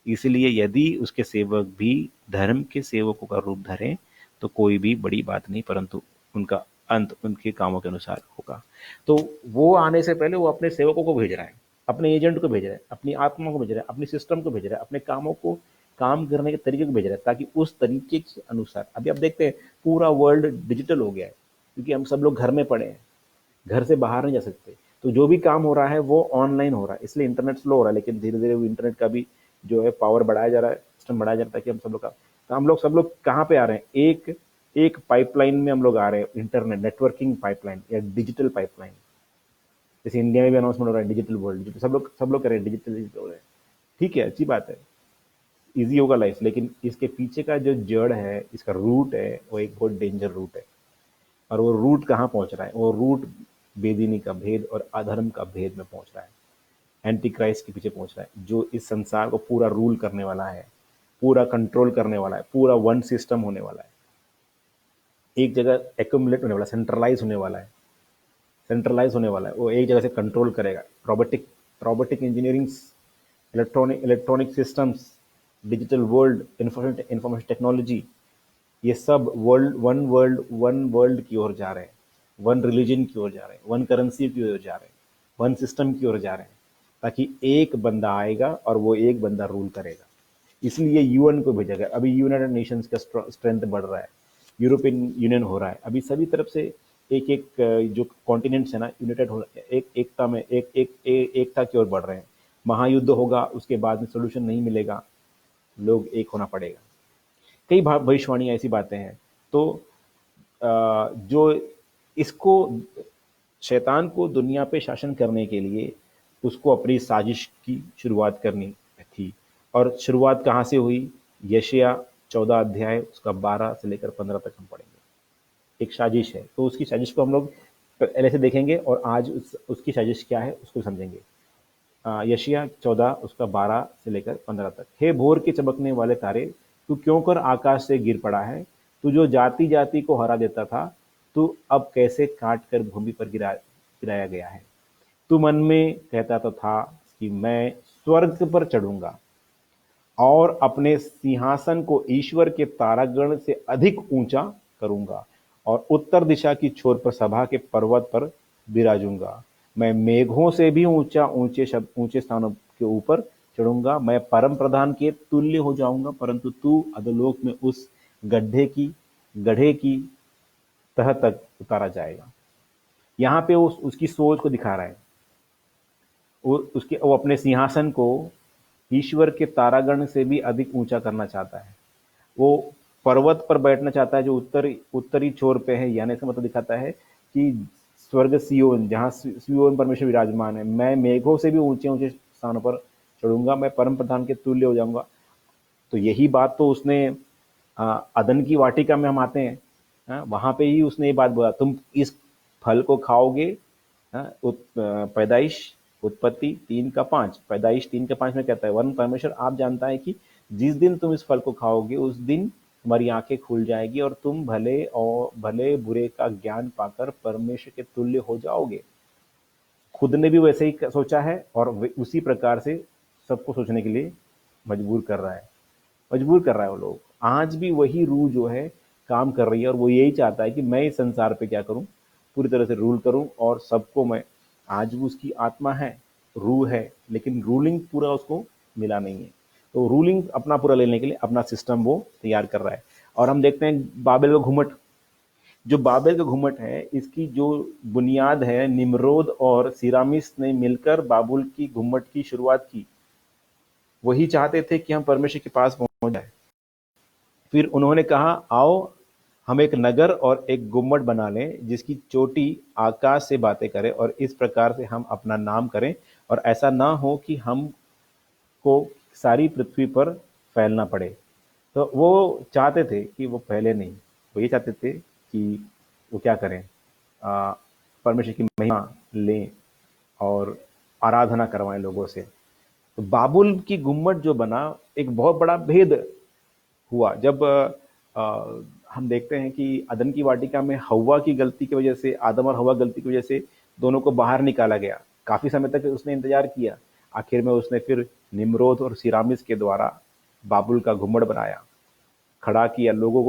इसलिए यदि उसके सेवक भी धर्म के सेवकों का रूप धरें तो कोई भी बड़ी बात नहीं, परंतु उनका अंत उनके कामों के अनुसार होगा। तो वो आने से पहले वो अपने सेवकों को भेज रहा है, अपने एजेंट को भेज रहा है, अपनी आत्मा को भेज रहा है, अपने सिस्टम को भेज रहा है, अपने कामों को, काम करने के तरीके को भेज रहा है, ताकि उस तरीके के अनुसार। अभी आप देखते हैं पूरा वर्ल्ड डिजिटल हो गया है, क्योंकि हम सब लोग घर में पड़े हैं, घर से बाहर नहीं जा सकते। तो जो भी काम हो रहा है वो ऑनलाइन हो रहा है, इसलिए इंटरनेट स्लो हो रहा है। लेकिन धीरे धीरे वो इंटरनेट का भी जो है पावर बढ़ाया जा रहा है, सिस्टम बढ़ाया जा रहा है, ताकि हम सब लोग का, तो हम लोग सब लोग कहाँ पे आ रहे हैं? एक एक पाइपलाइन में हम लोग आ रहे हैं, इंटरनेट नेटवर्किंग पाइपलाइन या डिजिटल पाइपलाइन। जैसे इंडिया में भी अनाउंसमेंट हो रहा है डिजिटल वर्ल्ड, सब लोग कर रहे हैं, डिजिटल डिजिटल हो रहे हैं। ठीक है, अच्छी बात है, ईजी होगा लाइफ। लेकिन इसके पीछे का जो जड़ है, इसका रूट है, वो एक बहुत डेंजर रूट है। और वो रूट कहाँ पहुंच रहा है? वो रूट बेदीनी का भेद और अधर्म का भेद में पहुंच रहा है, एंटी क्राइस्ट के पीछे पहुंच रहा है, जो इस संसार को पूरा रूल करने वाला है, पूरा कंट्रोल करने वाला है, पूरा वन सिस्टम होने वाला है, एक जगह एक्यूमुलेट होने वाला है, सेंट्रलाइज होने वाला है, वो एक जगह से कंट्रोल करेगा। Robotic engineering, electronic systems, digital world, information technology, ये सब वन वर्ल्ड की ओर जा रहे हैं, वन रिलीजन की ओर जा रहे हैं, वन करेंसी की ओर जा रहे हैं, वन सिस्टम की ओर जा रहे हैं। ताकि एक बंदा आएगा और वो एक बंदा रूल करेगा। इसलिए यूएन को भेजा गया। अभी यूनाइटेड नेशंस का स्ट्रेंथ बढ़ रहा है, यूरोपियन यूनियन हो रहा है, अभी सभी तरफ से एक एक जो कॉन्टिनेंट्स है ना यूनाइटेड हो, एक एकता में एकता की ओर बढ़ रहे हैं। महायुद्ध होगा, उसके बाद में सोल्यूशन नहीं मिलेगा, लोग एक होना पड़ेगा। कई भविष्यवाणी ऐसी बातें हैं। तो जो इसको शैतान को दुनिया पे शासन करने के लिए उसको अपनी साजिश की शुरुआत करनी थी। और शुरुआत कहाँ से हुई? यशायाह 14 अध्याय उसका 12 से लेकर 15 तक हम पढ़ेंगे। एक साजिश है, तो उसकी साजिश को हम लोग पहले से देखेंगे और आज उसकी साजिश क्या है उसको समझेंगे। यशायाह 14 उसका 12 से लेकर 15 तक। हे भोर के चमकने वाले तारे, तू क्यों कर आकाश से गिर पड़ा है? तू जो जाति जाति को हरा देता था, तू अब कैसे काट कर भूमि पर गिराया गया है। तू मन में कहता तो था कि मैं स्वर्ग पर चढ़ूंगा और अपने सिंहासन को ईश्वर के तारागण से अधिक ऊंचा करूंगा और उत्तर दिशा की छोर पर सभा के पर्वत पर विराजूंगा। मैं मेघों से भी ऊंचे स्थानों के ऊपर चढ़ूंगा। मैं परम प्रधान के तुल्य हो जाऊंगा, परंतु तू अधोलोक में उस गड्ढे की तह तक उतारा जाएगा। यहाँ पे उसकी सोच को दिखा रहा है। वो अपने सिंहासन को ईश्वर के तारागण से भी अधिक ऊंचा करना चाहता है। वो पर्वत पर बैठना चाहता है जो उत्तरी छोर पे है। यानी इसका मतलब दिखाता है कि स्वर्ग सियोन, जहाँ सियोन परमेश्वर विराजमान है। मैं मेघों से भी ऊंचे ऊंचे स्थानों पर चढ़ूंगा, मैं परम प्रधान के तुल्य हो जाऊंगा। तो यही बात तो उसने अदन की वाटिका में हम आते हैं, वहां पे ही उसने ये बात बोला, तुम इस फल को खाओगे। पैदाइश उत्पत्ति 3:5, पैदाइश 3:5 में कहता है, वन परमेश्वर आप जानता है कि जिस दिन तुम इस फल को खाओगे उस दिन तुम्हारी आंखें खुल जाएगी और तुम भले बुरे का ज्ञान पाकर परमेश्वर के तुल्य हो जाओगे। खुद ने भी वैसे ही सोचा है और उसी प्रकार से सबको सोचने के लिए मजबूर कर रहा है वो लोग। आज भी वही रूह जो है काम कर रही है और वो यही चाहता है कि मैं इस संसार पे क्या करूं, पूरी तरह से रूल करूं और सबको मैं। आज भी उसकी आत्मा है, रूह है, लेकिन रूलिंग पूरा उसको मिला नहीं है। तो रूलिंग अपना पूरा लेने के लिए अपना सिस्टम वो तैयार कर रहा है। और हम देखते हैं बाबेल का घुमट, जो बाबेल का घुमट है, इसकी जो बुनियाद है, निम्रोद और सिरामिस ने मिलकर बाबुल की घुमट की शुरुआत की। वही चाहते थे कि हम परमेश्वर के पास पहुंच जाए। फिर उन्होंने कहा, आओ हम एक नगर और एक गुम्मट बना लें जिसकी चोटी आकाश से बातें करे और इस प्रकार से हम अपना नाम करें और ऐसा ना हो कि हमको सारी पृथ्वी पर फैलना पड़े। तो वो चाहते थे कि वो फैले नहीं, वो ये चाहते थे कि वो क्या करें, परमेश्वर की महिमा लें और आराधना करवाएं लोगों से। तो बाबुल की गुम्मट जो बना, एक बहुत बड़ा भेद हुआ। जब हम देखते हैं कि अदन की वाटिका में हव्वा की गलती की वजह से, आदम और हव्वा गलती की वजह से दोनों को बाहर निकाला गया। काफी समय तक उसने इंतजार किया, आखिर में उसने फिर निम्रोद और सिरामिस के द्वारा बाबुल का घुम्मट बनाया, खड़ा किया, लोगों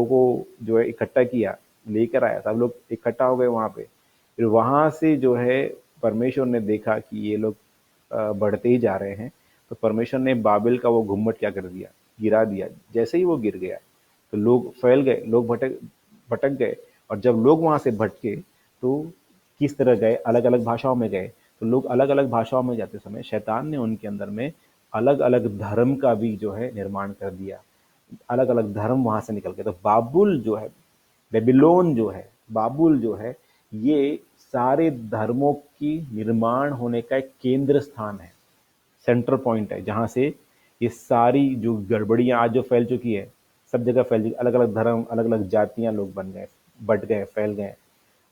को जो है इकट्ठा किया, लेकर आया, सब लोग इकट्ठा हो गए वहां पे। फिर वहां से जो है परमेश्वर ने देखा कि ये लोग बढ़ते ही जा रहे हैं, तो परमेश्वर ने बाबिल का वो घुम्मट क्या कर दिया, गिरा दिया। जैसे ही वो गिर गया तो लोग फैल गए, लोग भटक गए। और जब लोग वहां से भटके तो किस तरह गए, अलग अलग भाषाओं में गए। तो लोग अलग अलग भाषाओं में जाते समय शैतान ने उनके अंदर में अलग अलग धर्म का भी जो है निर्माण कर दिया। अलग अलग धर्म वहां से निकल गए। तो बाबुल जो है, बेबीलोन जो है, बाबुल जो है, ये सारे धर्मों की निर्माण होने का एक केंद्र स्थान है, सेंटर पॉइंट है, जहां से ये सारी जो गड़बड़ियां आज जो फैल चुकी है, सब जगह फैल चुकी, अलग अलग धर्म, अलग अलग जातियां, लोग बन गए, बट गए, फैल गए।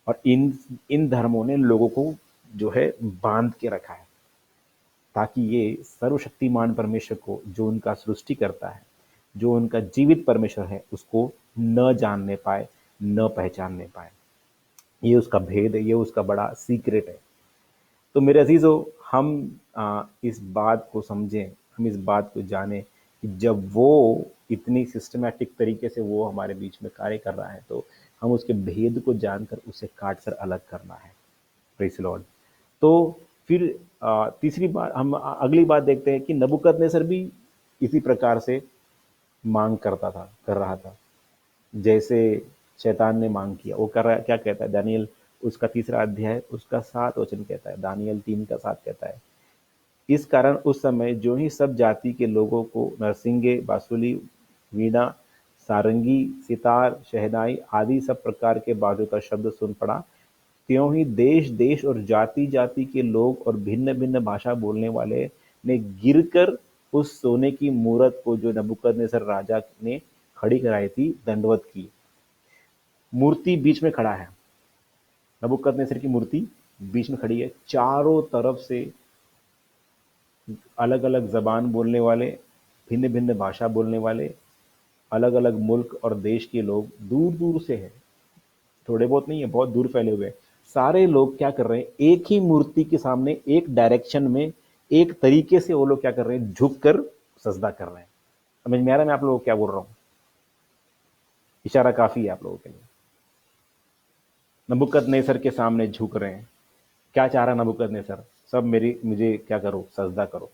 और इन धर्मों ने लोगों को जो है बांध के रखा है, ताकि ये सर्वशक्तिमान परमेश्वर को, जो उनका सृष्टि करता है, जो उनका जीवित परमेश्वर है, उसको न जानने पाए, न पहचानने पाए। ये उसका भेद है, ये उसका बड़ा सीक्रेट है। तो मेरे अजीजों, हम इस बात को समझें, हम इस बात को जानें कि जब वो इतनी सिस्टमैटिक तरीके से वो हमारे बीच में कार्य कर रहा है, तो हम उसके भेद को जानकर उसे काट कर अलग करना है। Praise the Lord. तो फिर तीसरी बात हम अगली बात देखते हैं कि नबूकदनेस्सर भी इसी प्रकार से मांग कर रहा था, जैसे शैतान ने मांग किया। वो कर रहा है, क्या कहता है दानियल उसका 3 अध्याय उसका 7 वचन कहता है, दानियल 3 का 7 कहता है, इस कारण उस समय जो ही सब जाति के लोगों को नरसिंगे, बांसुरी, वीणा, सारंगी, सितार, शहनाई आदि सब प्रकार के बाजों का शब्द सुन पड़ा, त्यों ही देश देश और जाति जाति के लोग और भिन्न भिन्न भाषा बोलने वाले ने गिरकर उस सोने की मूरत को जो नबूकदनेस्सर राजा ने खड़ी कराई थी दंडवत की। मूर्ति बीच में खड़ा है, नबूकदनेस्सर की मूर्ति बीच में खड़ी है, चारों तरफ से अलग अलग जबान बोलने वाले, भिन्न भिन्न भाषा बोलने वाले, अलग अलग मुल्क और देश के लोग दूर दूर से हैं, थोड़े बहुत नहीं है, बहुत दूर फैले हुए हैं। सारे लोग क्या कर रहे हैं, एक ही मूर्ति के सामने एक डायरेक्शन में एक तरीके से वो लोग क्या कर रहे हैं, झुक कर सजदा कर रहे हैं। समझ में आ रहा है मैं आप लोगों को क्या बोल रहा हूँ? इशारा काफी है आप लोगों के लिए। नबूकदनेस्सर के सामने झुक रहे हैं। क्या चाह रहा नबूकदनेस्सर? सब मेरी मुझे क्या करो, सजदा करो,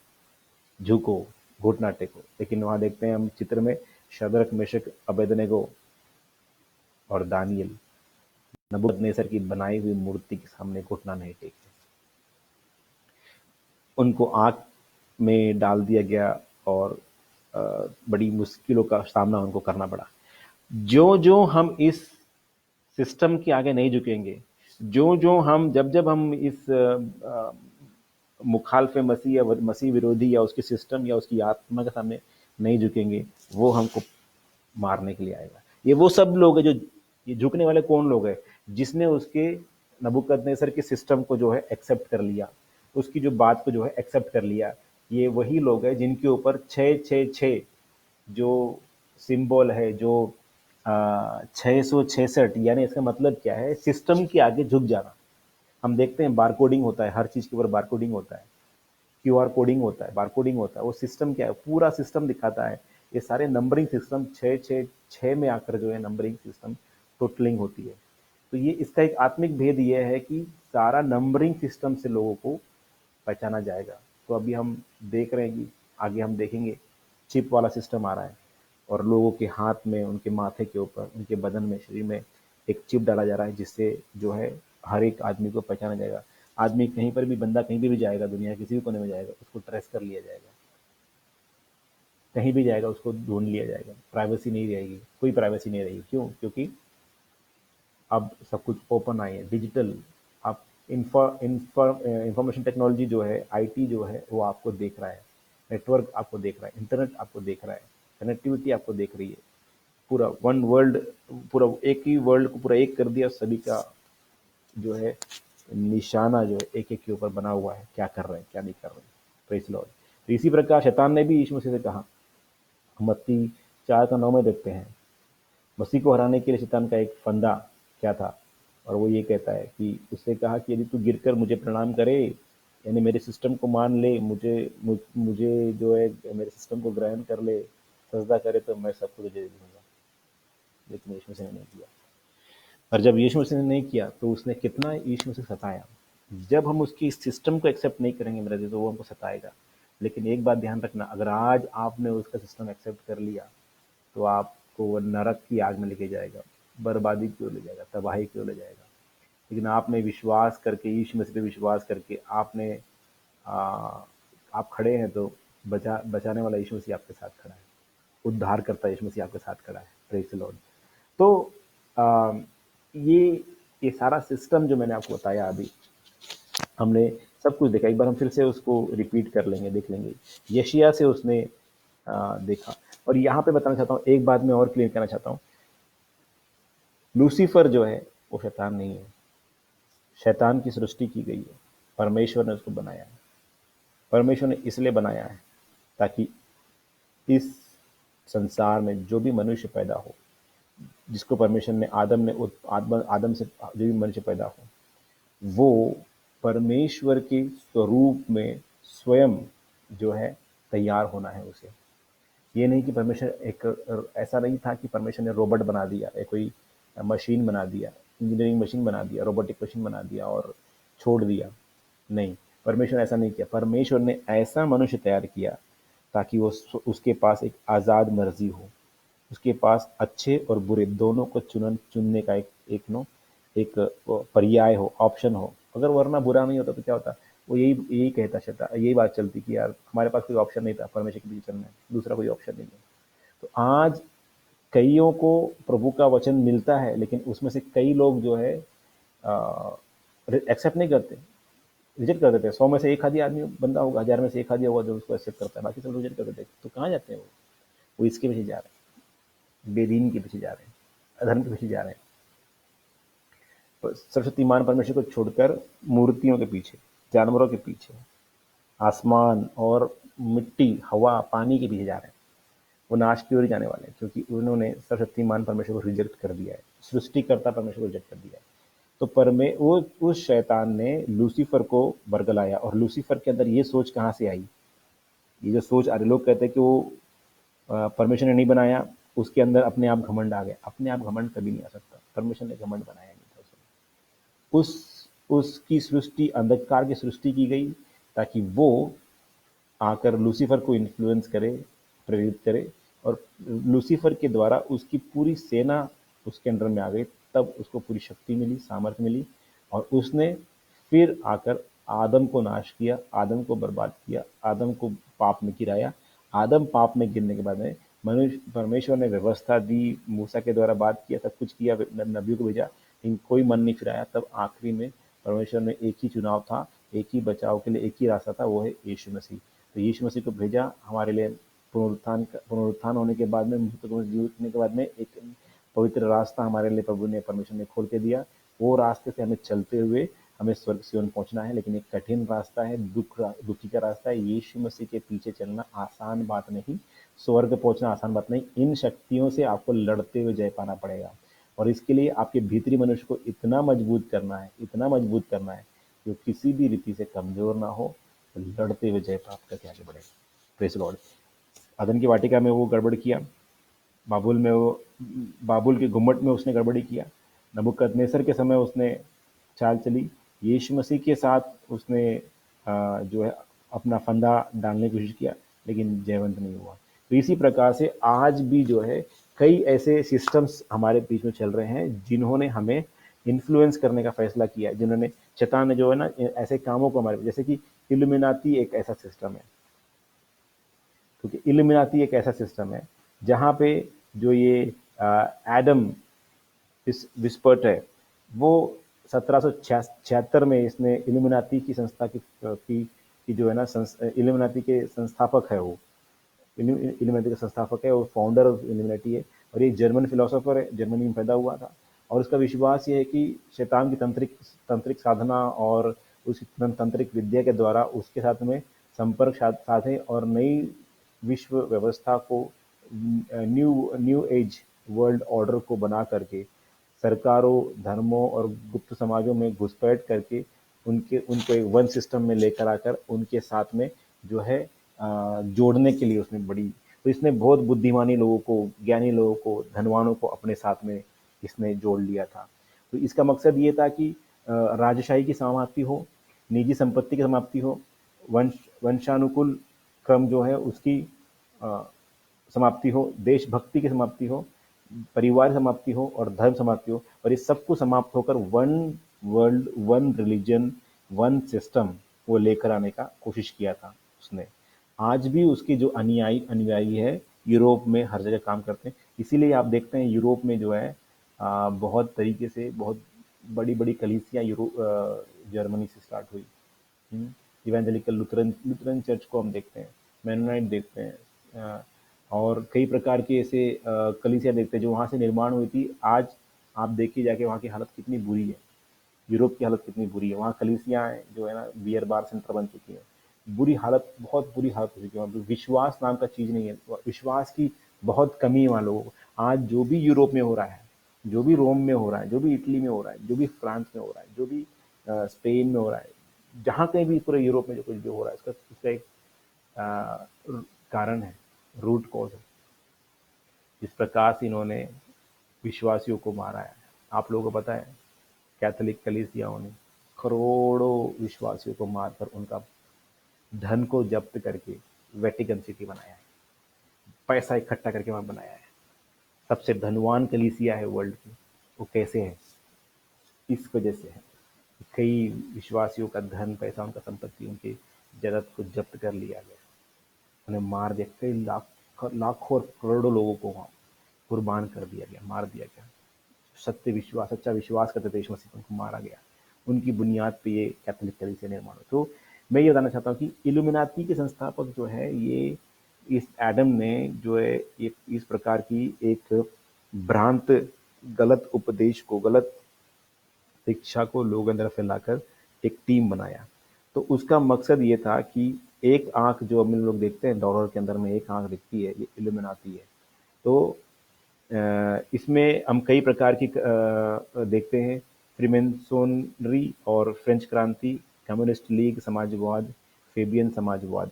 झुको, घुटना टेको। लेकिन वहां देखते हैं हम चित्र में शद्रक, मेशक, अबेदनेगो और दानियल नबूकदनेस्सर की बनाई हुई मूर्ति के सामने घुटना नहीं टेके। उनको आग में डाल दिया गया और बड़ी मुश्किलों का सामना उनको करना पड़ा। जो जो हम इस सिस्टम के आगे नहीं झुकेंगे, जो जो हम जब जब हम इस मुखालफे मसीह या मसीह विरोधी या उसके सिस्टम या उसकी आत्मा के सामने नहीं झुकेंगे, वो हमको मारने के लिए आएगा। ये वो सब लोग हैं जो, ये झुकने वाले कौन लोग हैं? जिसने उसके नबूकदनेस्सर के सिस्टम को जो है एक्सेप्ट कर लिया, उसकी जो बात को जो है एक्सेप्ट कर लिया। ये वही लोग हैं जिनके ऊपर 666 जो सिंबल है, जो 666, यानी इसका मतलब क्या है, सिस्टम के आगे झुक जाना। हम देखते हैं बारकोडिंग होता है, हर चीज के ऊपर बारकोडिंग होता है, क्यूआर कोडिंग होता है, बारकोडिंग होता है। वो सिस्टम क्या है, पूरा सिस्टम दिखाता है। ये सारे नंबरिंग सिस्टम 666 में आकर जो है नंबरिंग सिस्टम टोटलिंग होती है। तो ये इसका एक आत्मिक भेद ये है कि सारा नंबरिंग सिस्टम से लोगों को पहचाना जाएगा। तो अभी हम देख रहे हैं कि आगे हम देखेंगे चिप वाला सिस्टम आ रहा है और लोगों के हाथ में, उनके माथे के ऊपर, उनके बदन में, शरीर में एक चिप डाला जा रहा है, जिससे जो है हर एक आदमी को पहचाना जाएगा। आदमी कहीं पर भी, बंदा कहीं भी जाएगा, दुनिया किसी भी कोने में जाएगा, उसको ट्रेस कर लिया जाएगा, कहीं भी जाएगा उसको ढूंढ लिया जाएगा। प्राइवेसी नहीं रहेगी, कोई प्राइवेसी नहीं रहेगी। क्यों? क्योंकि अब सब कुछ ओपन आई है, डिजिटल। आप इंफॉर्मेशन टेक्नोलॉजी जो है, आईटी जो है, वो आपको देख रहा है, नेटवर्क आपको देख रहा है, इंटरनेट आपको देख रहा है, कनेक्टिविटी आपको देख रही है। पूरा वन वर्ल्ड, पूरा एक ही वर्ल्ड को पूरा एक कर दिया। सभी का जो है निशाना जो है एक एक के ऊपर बना हुआ है, क्या कर रहे हैं, क्या नहीं कर रहे हैं। Praise Lord. तो इसी प्रकार शैतान ने भी यीशु मसीह से कहा, मत्ती 4:9 में देखते हैं, मसीह को हराने के लिए शैतान का एक फंदा क्या था, और वो ये कहता है कि उससे कहा कि यदि तू गिरकर मुझे प्रणाम करे, यानी मेरे सिस्टम को मान ले, मुझे जो है मेरे सिस्टम को ग्रहण कर ले, सजदा करे, तो मैं सब कुछ तुझे दे दूंगा। लेकिन यीशु मसीह ने नहीं किया। और जब यीशु मसीह ने नहीं किया तो उसने कितना यीशु मसीह सताया। जब हम उसकी सिस्टम को एक्सेप्ट नहीं करेंगे मेरे जी, तो वो हमको सताएगा। लेकिन एक बात ध्यान रखना, अगर आज आपने उसका सिस्टम एक्सेप्ट कर लिया, तो आपको वो नरक की आग में लेके जाएगा, बर्बादी की ओर ले जाएगा, तबाही की ओर ले जाएगा। लेकिन आपने विश्वास करके, यीशु मसीह पे विश्वास करके आपने आ, आप खड़े हैं, तो बचाने वाला यीशु मसीह आपके साथ खड़ा है, उद्धार करता यीशु मसीह आपके साथ खड़ा है। Praise the Lord. तो आ, ये ये सारा सिस्टम जो मैंने आपको बताया अभी, हमने सब कुछ देखा। एक बार हम फिर से उसको रिपीट कर लेंगे, देख लेंगे। यशिया से उसने देखा। और यहाँ पे बताना चाहता हूँ, एक बात मैं और क्लियर करना चाहता हूँ, लूसीफर जो है वो शैतान नहीं है। शैतान की सृष्टि की गई है, परमेश्वर ने उसको बनाया है। परमेश्वर ने इसलिए बनाया है ताकि इस संसार में जो भी मनुष्य पैदा हो, जिसको परमेश्वर ने आदम से जो भी मनुष्य पैदा हो, वो परमेश्वर के स्वरूप में स्वयं जो है तैयार होना है उसे। ये नहीं कि परमेश्वर ऐसा नहीं था कि परमेश्वर ने रोबोट बना दिया, या कोई मशीन बना दिया, इंजीनियरिंग मशीन बना दिया, रोबोटिक मशीन बना दिया और छोड़ दिया। नहीं, परमेश्वर ने ऐसा नहीं किया। परमेश्वर ने ऐसा मनुष्य तैयार किया ताकि वो उसके पास एक आज़ाद मर्जी हो, उसके पास अच्छे और बुरे दोनों को चुनने का एक नो एक पर्याय हो, ऑप्शन हो। अगर वरना बुरा नहीं होता तो क्या होता? वो यही यही कहता शैतान, यही बात चलती कि यार हमारे पास कोई ऑप्शन नहीं था, परमेश्वर के पीछे चलना है, दूसरा कोई ऑप्शन नहीं है। तो आज कईयों को प्रभु का वचन मिलता है, लेकिन उसमें से कई लोग जो है एक्सेप्ट नहीं करते, रिजेक्ट कर देते हैं। 100 में से एक आधी आदमी बंदा होगा, 1000 में से एक आधी होगा जो उसको एक्सेप्ट करता है, बाकी सब रिजेक्ट कर देते हैं। तो कहाँ जाते हैं वो इसके पीछे जा रहे हैं, बेदीन के पीछे जा रहे हैं, अधर्म के पीछे जा रहे हैं, सरस्वती मान परमेश्वर को छोड़कर मूर्तियों के पीछे, जानवरों के पीछे, आसमान और मिट्टी, हवा, पानी के पीछे जा रहे हैं। वो नाश की ओर जाने वाले हैं, क्योंकि उन्होंने सर्वशक्तिमान परमेश्वर को रिजेक्ट कर दिया है, सृष्टिकर्ता परमेश्वर को रिजेक्ट कर दिया है। तो वो उस शैतान ने लूसीफर को बरगलाया, और लूसीफर के अंदर ये सोच कहाँ से आई? ये जो सोच आ रही, लोग कहते हैं कि वो परमेश्वर ने नहीं बनाया, उसके अंदर अपने आप घमंड आ गया। अपने आप घमंड कभी नहीं आ सकता, परमेश्वर ने घमंड बनाया नहीं था उस उसकी सृष्टि अंधकार की सृष्टि की गई ताकि वो आकर लूसीफर को इन्फ्लुएंस करे, प्रेरित करे, और लूसीफर के द्वारा उसकी पूरी सेना उसके अंडर में आ गई। तब उसको पूरी शक्ति मिली, सामर्थ्य मिली, और उसने फिर आकर आदम को नाश किया, आदम को बर्बाद किया, आदम को पाप में गिराया। आदम पाप में गिरने के बाद में मनुष्य परमेश्वर ने व्यवस्था दी, मूसा के द्वारा बात किया, सब कुछ किया, नबियों को भेजा, लेकिन कोई मन नहीं फिराया। तब आखिरी में परमेश्वर ने एक ही चुनाव था, एक ही बचाव के लिए एक ही रास्ता था, वो है यीशु मसीह। तो यीशु मसीह को भेजा हमारे लिए। पुनरुत्थान होने के बाद में, मृतकों में जी उठने के बाद में एक पवित्र रास्ता हमारे लिए प्रभु ने, परमेश्वर ने खोल के दिया। वो रास्ते से हमें चलते हुए हमें स्वर्ग सियोन पहुंचना है, लेकिन एक कठिन रास्ता है, दुखी का रास्ता है। यीशु मसीह के पीछे चलना आसान बात नहीं, स्वर्ग पहुंचना आसान बात नहीं। इन शक्तियों से आपको लड़ते हुए जय पाना पड़ेगा, और इसके लिए आपके भीतरी मनुष्य को इतना मजबूत करना है, इतना मजबूत करना है कि वो किसी भी रीति से कमजोर ना हो, तो लड़ते हुए जय प्राप्त करके आगे बढ़े। Praise Lord. अदन की वाटिका में वो गड़बड़ किया, बाबुल में वो बाबुल के गुम्मट में उसने गड़बड़ी किया, नबूकदनेस्सर के समय उसने चाल चली, यीशु मसीह के साथ उसने जो है अपना फंदा डालने की कोशिश किया, लेकिन जयवंत नहीं हुआ। तो इसी प्रकार से आज भी जो है कई ऐसे सिस्टम्स हमारे बीच में चल रहे हैं जिन्होंने हमें इन्फ्लुएंस करने का फैसला किया है, जिन्होंने, शैतान ने जो है ना ऐसे कामों को हमारे, जैसे कि इल्यूमिनाती एक ऐसा सिस्टम है, क्योंकि इल्यूमिनाती एक ऐसा सिस्टम है जहाँ पे जो ये एडम इस विस्पर्ट है, वो 1776 में इसने इल्यूमिनाती की संस्था की जो है ना इल्यूमिनाती के संस्थापक है वो, इल्यूमिनाती का संस्थापक है, वो फाउंडर ऑफ इल्यूमिनाटी है, और ये जर्मन फिलोसोफर है, जर्मनी में पैदा हुआ था। और उसका विश्वास ये है कि शैतान की तंत्रिक तंत्रिक साधना और उसकी तंत्रिक विद्या के द्वारा उसके साथ में संपर्क साधे और नई विश्व व्यवस्था को, new new age world order को बना करके सरकारों, धर्मों और गुप्त समाजों में घुसपैठ करके उनको एक वन सिस्टम में लेकर आकर उनके साथ में जो है जोड़ने के लिए उसने बड़ी, तो इसने बहुत बुद्धिमानी लोगों को, ज्ञानी लोगों को, धनवानों को अपने साथ में इसने जोड़ लिया था। तो इसका मकसद ये था कि राजशाही की समाप्ति हो, निजी संपत्ति की समाप्ति हो, वंशानुकूल क्रम जो है उसकी समाप्ति हो, देशभक्ति की समाप्ति हो, परिवार समाप्ति हो और धर्म समाप्ति हो, और ये सब कुछ समाप्त होकर one world, one religion, one system वो लेकर आने का कोशिश किया था उसने। आज भी उसके जो अनुयायी अनुयायी है यूरोप में हर जगह काम करते हैं। इसीलिए आप देखते हैं यूरोप में जो है बहुत तरीके से बहुत बड़ी बड़ी कलीसियाँ यूरोप, जर्मनी से स्टार्ट हुई। इवेंजेलिकल लुथरन लुथरन चर्च को हम देखते हैं, मेनोनाइट देखते हैं, और कई प्रकार के ऐसे कलीसिया देखते हैं जो वहाँ से निर्माण हुई थी। आज आप देखिए जाके वहाँ की हालत कितनी बुरी है, यूरोप की हालत कितनी बुरी है। वहाँ कलीसियाँ जो है ना बियर बार सेंटर बन चुकी है, बुरी हालत, बहुत बुरी हालत हो चुकी है। वहाँ पे विश्वास नाम का चीज़ नहीं है, विश्वास की बहुत कमी है वहाँ लोगों को। आज जो भी यूरोप में हो रहा है, जो भी रोम में हो रहा है, जो भी इटली में हो रहा है, जो भी फ्रांस में हो रहा है, जो भी स्पेन में हो रहा है, जहाँ कहीं भी पूरे यूरोप में जो कुछ भी हो रहा है, उसका एक कारण है, रूट कॉज है। इस प्रकार से इन्होंने विश्वासियों को मारा है। आप लोगों को पता है कैथोलिक कलीसियाओं ने करोड़ों विश्वासियों को मारकर उनका धन को जब्त करके वेटिकन सिटी बनाया है, पैसा इकट्ठा करके वहां बनाया है। सबसे धनवान कलीसिया है वर्ल्ड की। वो कैसे है? इस वजह से है, कई विश्वासियों का धन, पैसा, उनका संपत्ति, उनके जगत को जब्त कर लिया गया, उन्हें मार दिया। कई लाखों और करोड़ों लोगों को वहां कुर्बान कर दिया गया, मार दिया गया। सच्चा विश्वास करते थे यीशु मसीह को, उनको मारा गया। उनकी बुनियाद पे ये कैथोलिक कलीसिया निर्माण हुआ। तो मैं ये बताना चाहता हूँ कि इल्यूमिनाती के संस्थापक जो है, ये इस एडम ने जो है ये इस प्रकार की एक भ्रांत गलत उपदेश को, गलत शिक्षा को लोगों के अंदर फैलाकर एक टीम बनाया। तो उसका मकसद ये था कि एक आंख जो हम लोग देखते हैं डॉलर के अंदर में, एक आंख दिखती है, ये इल्यूमिनाती है। तो इसमें हम कई प्रकार की देखते हैं, फ्रीमेसोनरी और फ्रेंच क्रांति, कम्युनिस्ट लीग, समाजवाद, फेबियन समाजवाद।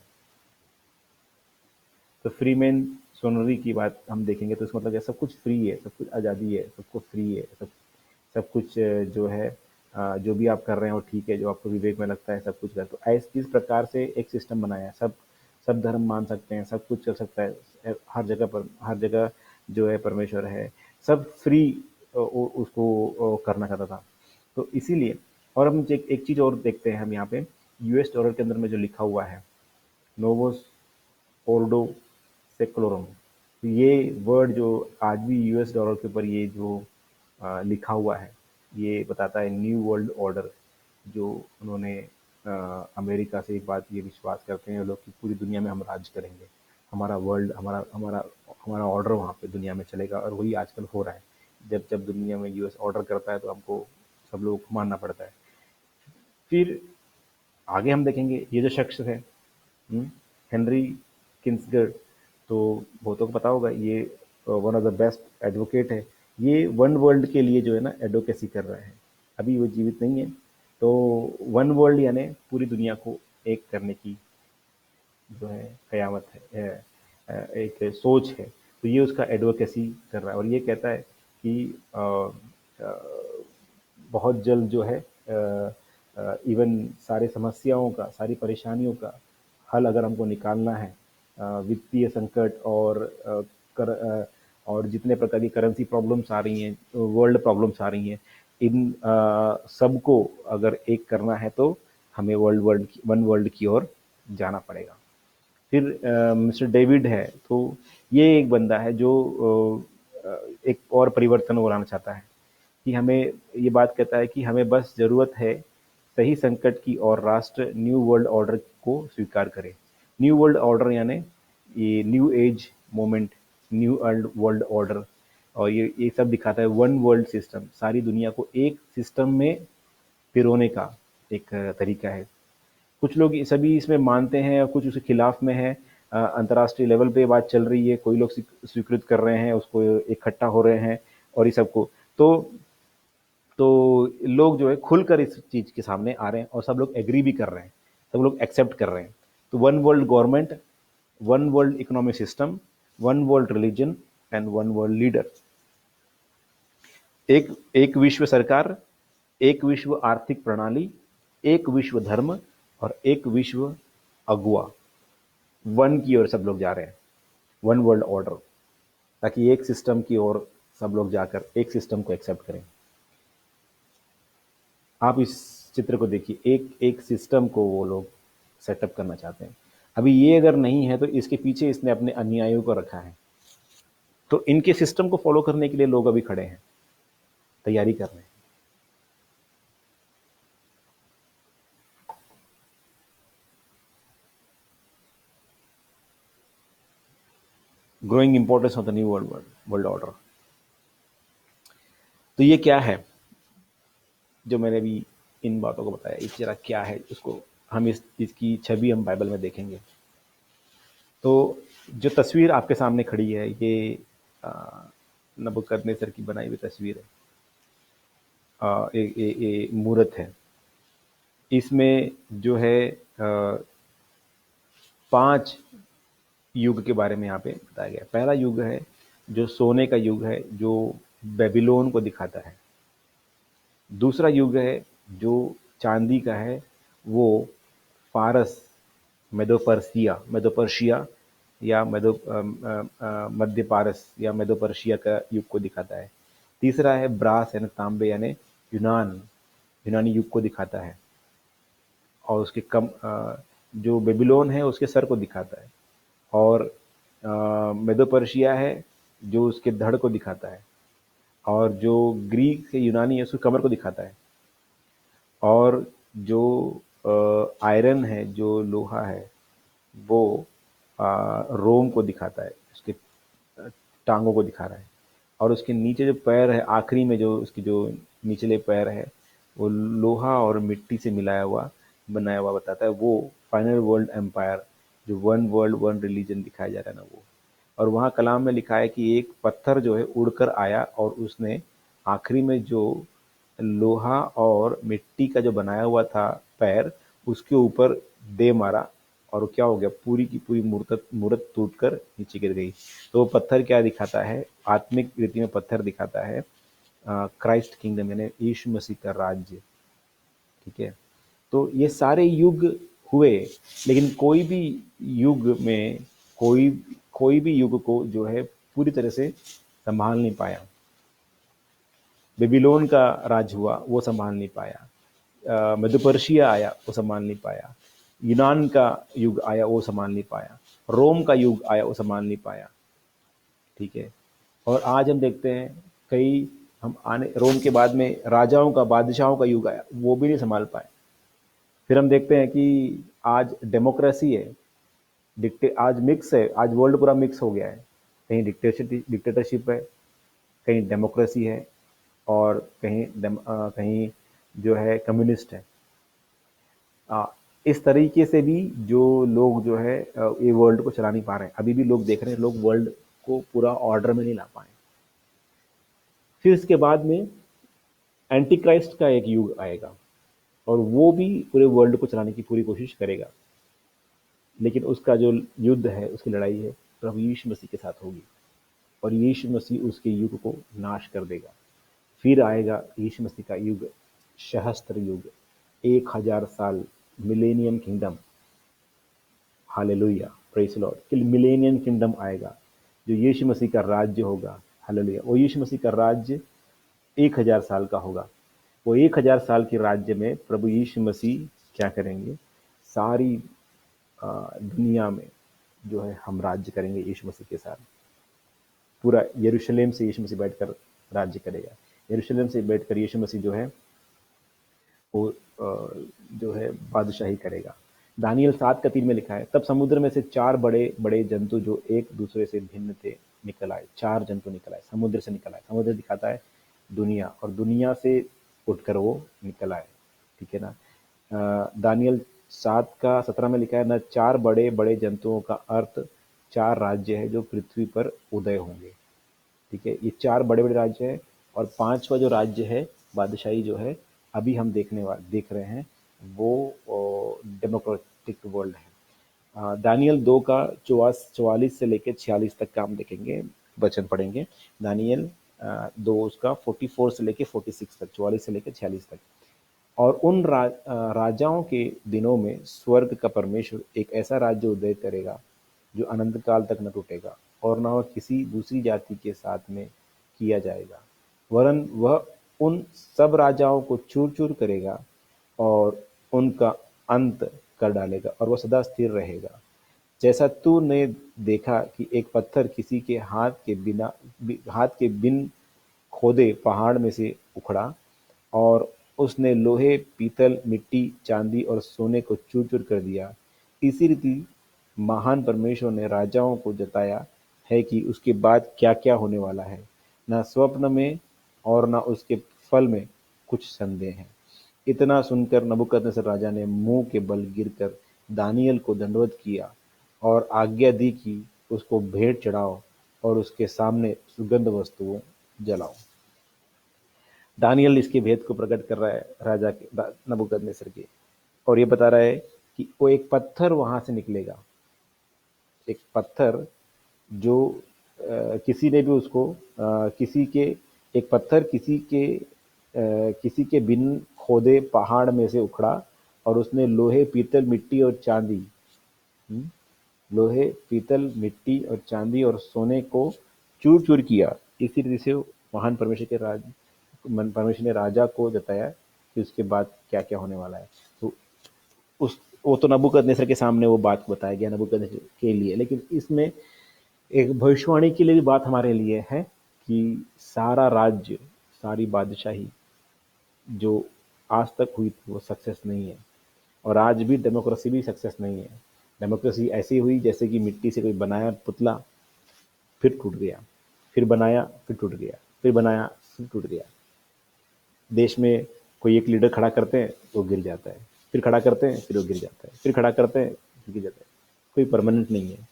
तो फ्रीमेसोनरी की बात हम देखेंगे तो इसका मतलब है सब कुछ फ्री है, सब कुछ आज़ादी है, सबको फ्री है, सब कुछ जो है जो भी आप कर रहे हैं वो ठीक है, जो आपको विवेक में लगता है सब कुछ कर। तो इस प्रकार से एक सिस्टम बनाया है, सब सब धर्म मान सकते हैं, सब कुछ कर सकता है, हर जगह जो है परमेश्वर है, सब फ्री उसको करना चाहता था। तो इसीलिए, और हम एक चीज़ और देखते हैं हम यहाँ पे यूएस डॉलर के अंदर में जो लिखा हुआ है, नोवोस ऑर्डो सेकुलोरम, ये वर्ड जो आज भी यूएस डॉलर के ऊपर ये जो लिखा हुआ है, ये बताता है न्यू वर्ल्ड ऑर्डर। जो उन्होंने अमेरिका से एक बात ये विश्वास करते हैं लोग कि पूरी दुनिया में हम राज करेंगे, हमारा वर्ल्ड, हमारा हमारा हमारा ऑर्डर वहाँ पे दुनिया में चलेगा। और वही आजकल हो रहा है। जब जब दुनिया में यूएस ऑर्डर करता है तो हमको सब लोगों को मानना पड़ता है। फिर आगे हम देखेंगे ये जो शख्स है, हेनरी किंसगर्ड, तो बहुतों को पता होगा, ये one of the best advocate है। ये वन वर्ल्ड के लिए जो है ना एडवोकेसी कर रहा है। अभी वो जीवित नहीं है। तो वन वर्ल्ड यानी पूरी दुनिया को एक करने की जो है क़यामत है, एक सोच है। तो ये उसका एडवोकेसी कर रहा है और ये कहता है कि बहुत जल्द जो है इवन सारे समस्याओं का, सारी परेशानियों का हल अगर हमको निकालना है, वित्तीय संकट और जितने प्रकार की करेंसी प्रॉब्लम्स आ रही हैं, वर्ल्ड प्रॉब्लम्स आ रही हैं, इन सबको अगर एक करना है तो हमें वन वर्ल्ड की ओर जाना पड़ेगा। फिर मिस्टर डेविड है, तो ये एक बंदा है जो एक और परिवर्तन हो लाना चाहता है कि हमें, ये बात कहता है कि हमें बस ज़रूरत है सही संकट की और राष्ट्र न्यू वर्ल्ड ऑर्डर को स्वीकार करे। न्यू वर्ल्ड ऑर्डर यानी ये new age moment, new world order, और ये सब दिखाता है वन वर्ल्ड सिस्टम, सारी दुनिया को एक सिस्टम में पिरोने का एक तरीका है। कुछ लोग सभी इसमें मानते हैं और कुछ उसके खिलाफ में है। अंतर्राष्ट्रीय लेवल पे बात चल रही है, कोई लोग स्वीकृत कर रहे हैं उसको, इकट्ठा हो रहे हैं और ये सबको। तो लोग जो है खुलकर इस चीज़ के सामने आ रहे हैं और सब लोग एग्री भी कर रहे हैं, सब लोग एक्सेप्ट कर रहे हैं। तो one world government, one world economic system, one world religion and one world leader. एक एक विश्व सरकार, एक विश्व आर्थिक प्रणाली, एक विश्व धर्म और एक विश्व अगुआ। वन की ओर सब लोग जा रहे हैं, वन वर्ल्ड ऑर्डर, ताकि एक सिस्टम की ओर सब लोग जाकर एक सिस्टम को एक्सेप्ट करें। आप इस चित्र को देखिए, एक एक सिस्टम को वो लोग सेटअप करना चाहते हैं। अभी ये अगर नहीं है तो इसके पीछे इसने अपने अनुयायियों को रखा है। तो इनके सिस्टम को फॉलो करने के लिए लोग अभी खड़े हैं, तैयारी कर रहे हैं। Growing importance of the new world order. तो ये क्या है जो मैंने अभी इन बातों को बताया, इस जरा क्या है, उसको हम इसकी छवि हम बाइबल में देखेंगे। तो जो तस्वीर आपके सामने खड़ी है, ये नबूकदनेस्सर की बनाई हुई तस्वीर है, मूर्त है। इसमें जो है 5 युग के बारे में यहाँ पे बताया गया। पहला युग है जो सोने का युग है, जो बेबीलोन को दिखाता है। दूसरा युग है जो चांदी का है वो फारस, मेदो पर्शिया या मध्य पारस या मेदो पर्शिया का युग को दिखाता है। तीसरा है ब्रास यानी तांबे यानी यूनानी युग को दिखाता है। और उसके जो बेबीलोन है उसके सर को दिखाता है। और मेदो पर्शिया है जो उसके धड़ को दिखाता है। और जो ग्रीक से यूनानी है उसकी कमर को दिखाता है। और जो आयरन है, जो लोहा है, वो रोम को दिखाता है, उसके टांगों को दिखा रहा है। और उसके नीचे जो पैर है, आखिरी में जो उसकी जो निचले पैर है, वो लोहा और मिट्टी से मिलाया हुआ बनाया हुआ बताता है। वो फाइनल वर्ल्ड एम्पायर, जो वन वर्ल्ड वन रिलीजन दिखाया जा रहा है ना, वो। और वहाँ कलाम में लिखा है कि एक पत्थर जो है उड़कर आया और उसने आखिरी में जो लोहा और मिट्टी का जो बनाया हुआ था पैर, उसके ऊपर दे मारा। और वो क्या हो गया, पूरी की पूरी मूर्त मूर्त टूटकर नीचे गिर गई। तो वो पत्थर क्या दिखाता है, आत्मिक रीति में पत्थर दिखाता है क्राइस्ट किंगडम यानी यीशु मसीह का राज्य। ठीक है। तो ये सारे युग हुए, लेकिन कोई भी युग में कोई कोई भी युग को जो है पूरी तरह से संभाल नहीं पाया। बेबीलोन का राज हुआ, वो संभाल नहीं पाया। मध्य पर्शिया आया, वो संभाल नहीं पाया। यूनान का युग आया, वो संभाल नहीं पाया। रोम का युग आया, वो संभाल नहीं पाया। ठीक है। और आज हम देखते हैं कई, हम आने रोम के बाद में राजाओं का, बादशाहों का युग आया, वो भी नहीं संभाल पाए। फिर हम देखते हैं कि आज डेमोक्रेसी है, आज मिक्स है, आज वर्ल्ड पूरा मिक्स हो गया है। कहीं डिक्टेटरशिप है, कहीं डेमोक्रेसी है, और कहीं जो है कम्युनिस्ट है। आ, इस तरीके से भी जो लोग जो है ये वर्ल्ड को चला नहीं पा रहे हैं। अभी भी लोग देख रहे हैं, लोग वर्ल्ड को पूरा ऑर्डर में नहीं ला पाए। फिर इसके बाद में एंटी क्राइस्ट का एक युग आएगा, और वो भी पूरे वर्ल्ड को चलाने की पूरी कोशिश करेगा। लेकिन उसका जो युद्ध है, उसकी लड़ाई है, प्रभु यीशु मसीह के साथ होगी। और यीशु मसीह उसके युग को नाश कर देगा। फिर आएगा यीशु मसीह का युग, सहस्त्र युग, 1000 साल, millennium kingdom. Hallelujah, praise Lord. कि मिलेनियम किंगडम आएगा, जो यीशु मसीह का राज्य होगा। हालेलुया। वो यीशु मसीह का राज्य 1000 साल का होगा। वो 1000 साल के राज्य में प्रभु यीशु मसीह क्या करेंगे, सारी दुनिया में जो है हम राज्य करेंगे यीशु मसीह के साथ। पूरा यरूशलेम से यीशु मसीह बैठकर राज्य करेगा। यरूशलेम से बैठकर यीशु मसीह जो है वो जो है बादशाही करेगा। दानियल 7:3 में लिखा है, तब समुद्र में से 4 बड़े बड़े जंतु जो एक दूसरे से भिन्न थे निकल आए। 4 जंतु निकल आए, समुद्र से निकल आए। समुद्र दिखाता है दुनिया, और दुनिया से उठकर वो निकल आए। ठीक है ना। दानियल 7:17 में लिखा है, न 4 बड़े बड़े जंतुओं का अर्थ 4 राज्य है जो पृथ्वी पर उदय होंगे। ठीक है, ये 4 बड़े बड़े राज्य है। और 5वां जो राज्य है, बादशाही जो है, अभी हम देख रहे हैं, वो डेमोक्रेटिक वर्ल्ड है। दानियल 2 का 44 से लेकर 46 तक का हम देखेंगे, वचन पढ़ेंगे। दानियल 2 उसका 44 से लेकर 46 तक, 44 से लेकर 46 तक। और उन राजाओं के दिनों में स्वर्ग का परमेश्वर एक ऐसा राज्य उदय करेगा जो अनंत काल तक न टूटेगा, और न वह किसी दूसरी जाति के साथ में किया जाएगा, वरन वह उन सब राजाओं को चूर चूर करेगा और उनका अंत कर डालेगा, और वह सदा स्थिर रहेगा। जैसा तूने देखा कि एक पत्थर किसी के हाथ के बिन खोदे पहाड़ में से उखड़ा, और उसने लोहे, पीतल, मिट्टी, चांदी और सोने को चूर चूर कर दिया, इसी रीति महान परमेश्वर ने राजाओं को जताया है कि उसके बाद क्या क्या होने वाला है। न स्वप्न में और न उसके फल में कुछ संदेह है। इतना सुनकर नबूकदनेस्सर राजा ने मुंह के बल गिरकर दानियल को दंडवत किया और आज्ञा दी कि उसको भेंट चढ़ाओ और उसके सामने सुगंध वस्तुओं जलाओ। दानियल इसके भेद को प्रकट कर रहा है राजा के, नबूकदनेस्सर के, और ये बता रहा है कि वो एक पत्थर वहां से निकलेगा। एक पत्थर जो किसी ने भी उसको किसी के एक पत्थर किसी के बिन खोदे पहाड़ में से उखड़ा, और उसने लोहे, पीतल, मिट्टी और चांदी, हम्म, लोहे, पीतल, मिट्टी और चांदी और सोने को चूर चूर किया। इसी रीति से महान परमेश्वर ने राजा को जताया कि उसके बाद क्या क्या होने वाला है। तो उस वो तो नबूकदनेस्सर के सामने वो बात बताया गया नबूकदनेस्सर के लिए, लेकिन इसमें एक भविष्यवाणी के लिए भी बात हमारे लिए है कि सारा राज्य, सारी बादशाही जो आज तक हुई थी वो सक्सेस नहीं है, और आज भी डेमोक्रेसी भी सक्सेस नहीं है। डेमोक्रेसी ऐसी हुई जैसे कि मिट्टी से कोई बनाया पुतला, फिर टूट गया, फिर बनाया, फिर टूट गया, फिर बनाया, फिर टूट गया। देश में कोई एक लीडर खड़ा करते हैं वो गिर जाता है, फिर खड़ा करते हैं फिर वो गिर जाता है, फिर खड़ा करते हैं फिर गिर जाता है। कोई परमानेंट नहीं है।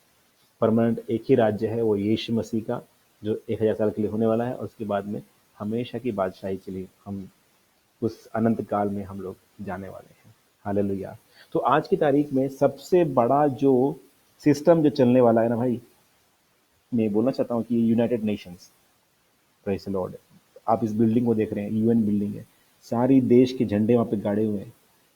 परमानेंट एक ही राज्य है, वो यीशु मसीह का, जो 1000 साल के लिए होने वाला है, और उसके बाद में हमेशा की बादशाही के लिए हम उस अनंत काल में हम लोग जाने वाले हैं। हालेलुया। तो आज की तारीख में सबसे बड़ा जो सिस्टम जो चलने वाला है ना भाई, मैं बोलना चाहता हूँ कि United Nations, praise the Lord. आप इस बिल्डिंग को देख रहे हैं, यूएन बिल्डिंग है, सारी देश के झंडे वहाँ पे गाड़े हुए हैं।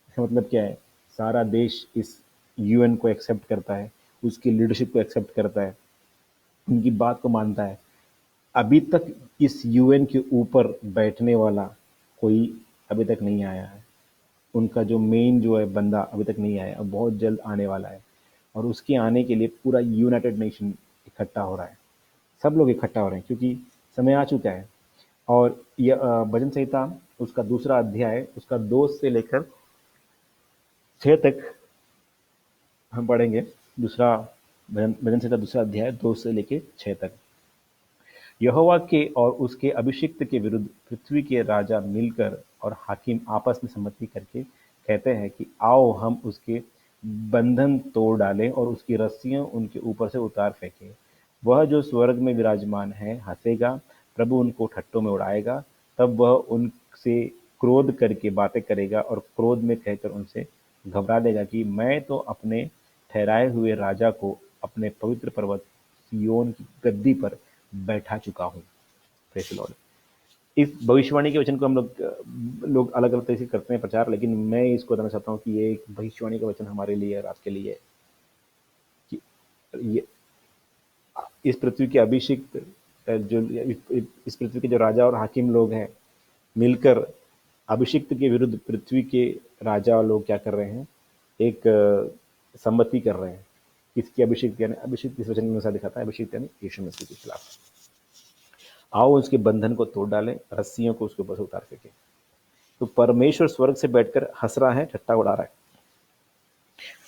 इसका मतलब क्या है? सारा देश इस यूएन को एक्सेप्ट करता है, उसकी लीडरशिप को एक्सेप्ट करता है, उनकी बात को मानता है। अभी तक इस यूएन के यूपर बैठने वाला कोई अभी तक नहीं आया है। उनका जो मेन जो है बंदा अभी तक नहीं आया, अब बहुत जल्द आने वाला है, और उसके आने के लिए पूरा यूनाइटेड नेशन इकट्ठा हो रहा है। सब लोग इकट्ठा हो रहे हैं क्योंकि समय आ चुका है। और यह भजन संहिता उसका दूसरा अध्याय, उसका 2 से लेकर 6 तक हम पढ़ेंगे। दूसरा भजन भजन संहिता दूसरा अध्याय 2 से लेकर 6 तक। यहोवा के और उसके अभिषिक्त के विरुद्ध पृथ्वी के राजा मिलकर और हाकिम आपस में सम्मति करके कहते हैं कि आओ हम उसके बंधन तोड़ डालें और उसकी रस्सियां उनके ऊपर से उतार फेंकें। वह जो स्वर्ग में विराजमान है हंसेगा, प्रभु उनको ठट्टों में उड़ाएगा। तब वह उनसे क्रोध करके बातें करेगा और क्रोध में कहकर उनसे घबरा देगा कि मैं तो अपने ठहराए हुए राजा को अपने पवित्र पर्वत सिय्योन की गद्दी पर बैठा चुका हूँ। Praise the Lord. इस भविष्यवाणी के वचन को हम लोग अलग अलग तरीके से करते हैं प्रचार, लेकिन मैं इसको बताना चाहता हूँ कि ये एक भविष्यवाणी का वचन हमारे लिए और आपके लिए है कि ये इस पृथ्वी के अभिषिक्त जो इस पृथ्वी के जो राजा और हाकिम लोग हैं मिलकर अभिषिक्त के विरुद्ध पृथ्वी के राजा लोग क्या कर रहे हैं? एक सम्मति कर रहे हैं। किसकी अभिषिक्त? यानी अभिषिक्त इस वचन के अनुसार दिखाता है, अभिषिक्त यानी यीशु मसीह के खिलाफ। आओ उसके बंधन को तोड़ डालें, रस्सियों को उसके ऊपर से उतार फेंके। तो परमेश्वर स्वर्ग से बैठकर हंस रहा है, ठट्टा उड़ा रहा है।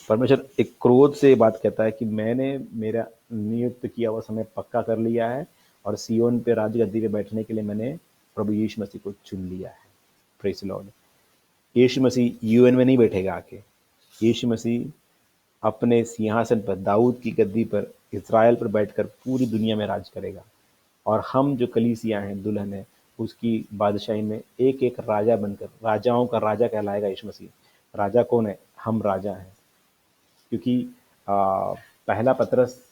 परमेश्वर एक क्रोध से बात कहता है कि मैंने मेरा नियुक्त किया हुआ समय पक्का कर लिया है, और सियोन पे राजगद्दी पे बैठने के लिए मैंने प्रभु यीशु मसीह को चुन लिया है। Praise the Lord. यीशु मसीह यूएन में नहीं बैठेगा आके। यीशु मसीह अपने सिंहासन पर, दाऊद की गद्दी पर, इज़राइल पर बैठकर पूरी दुनिया में राज करेगा। और हम जो कलीसिया हैं, दुल्हन है, उसकी बादशाही में एक एक राजा बनकर, राजाओं का राजा कहलाएगा यीशु मसीह। राजा कौन है? हम राजा हैं। क्योंकि पहला पतरस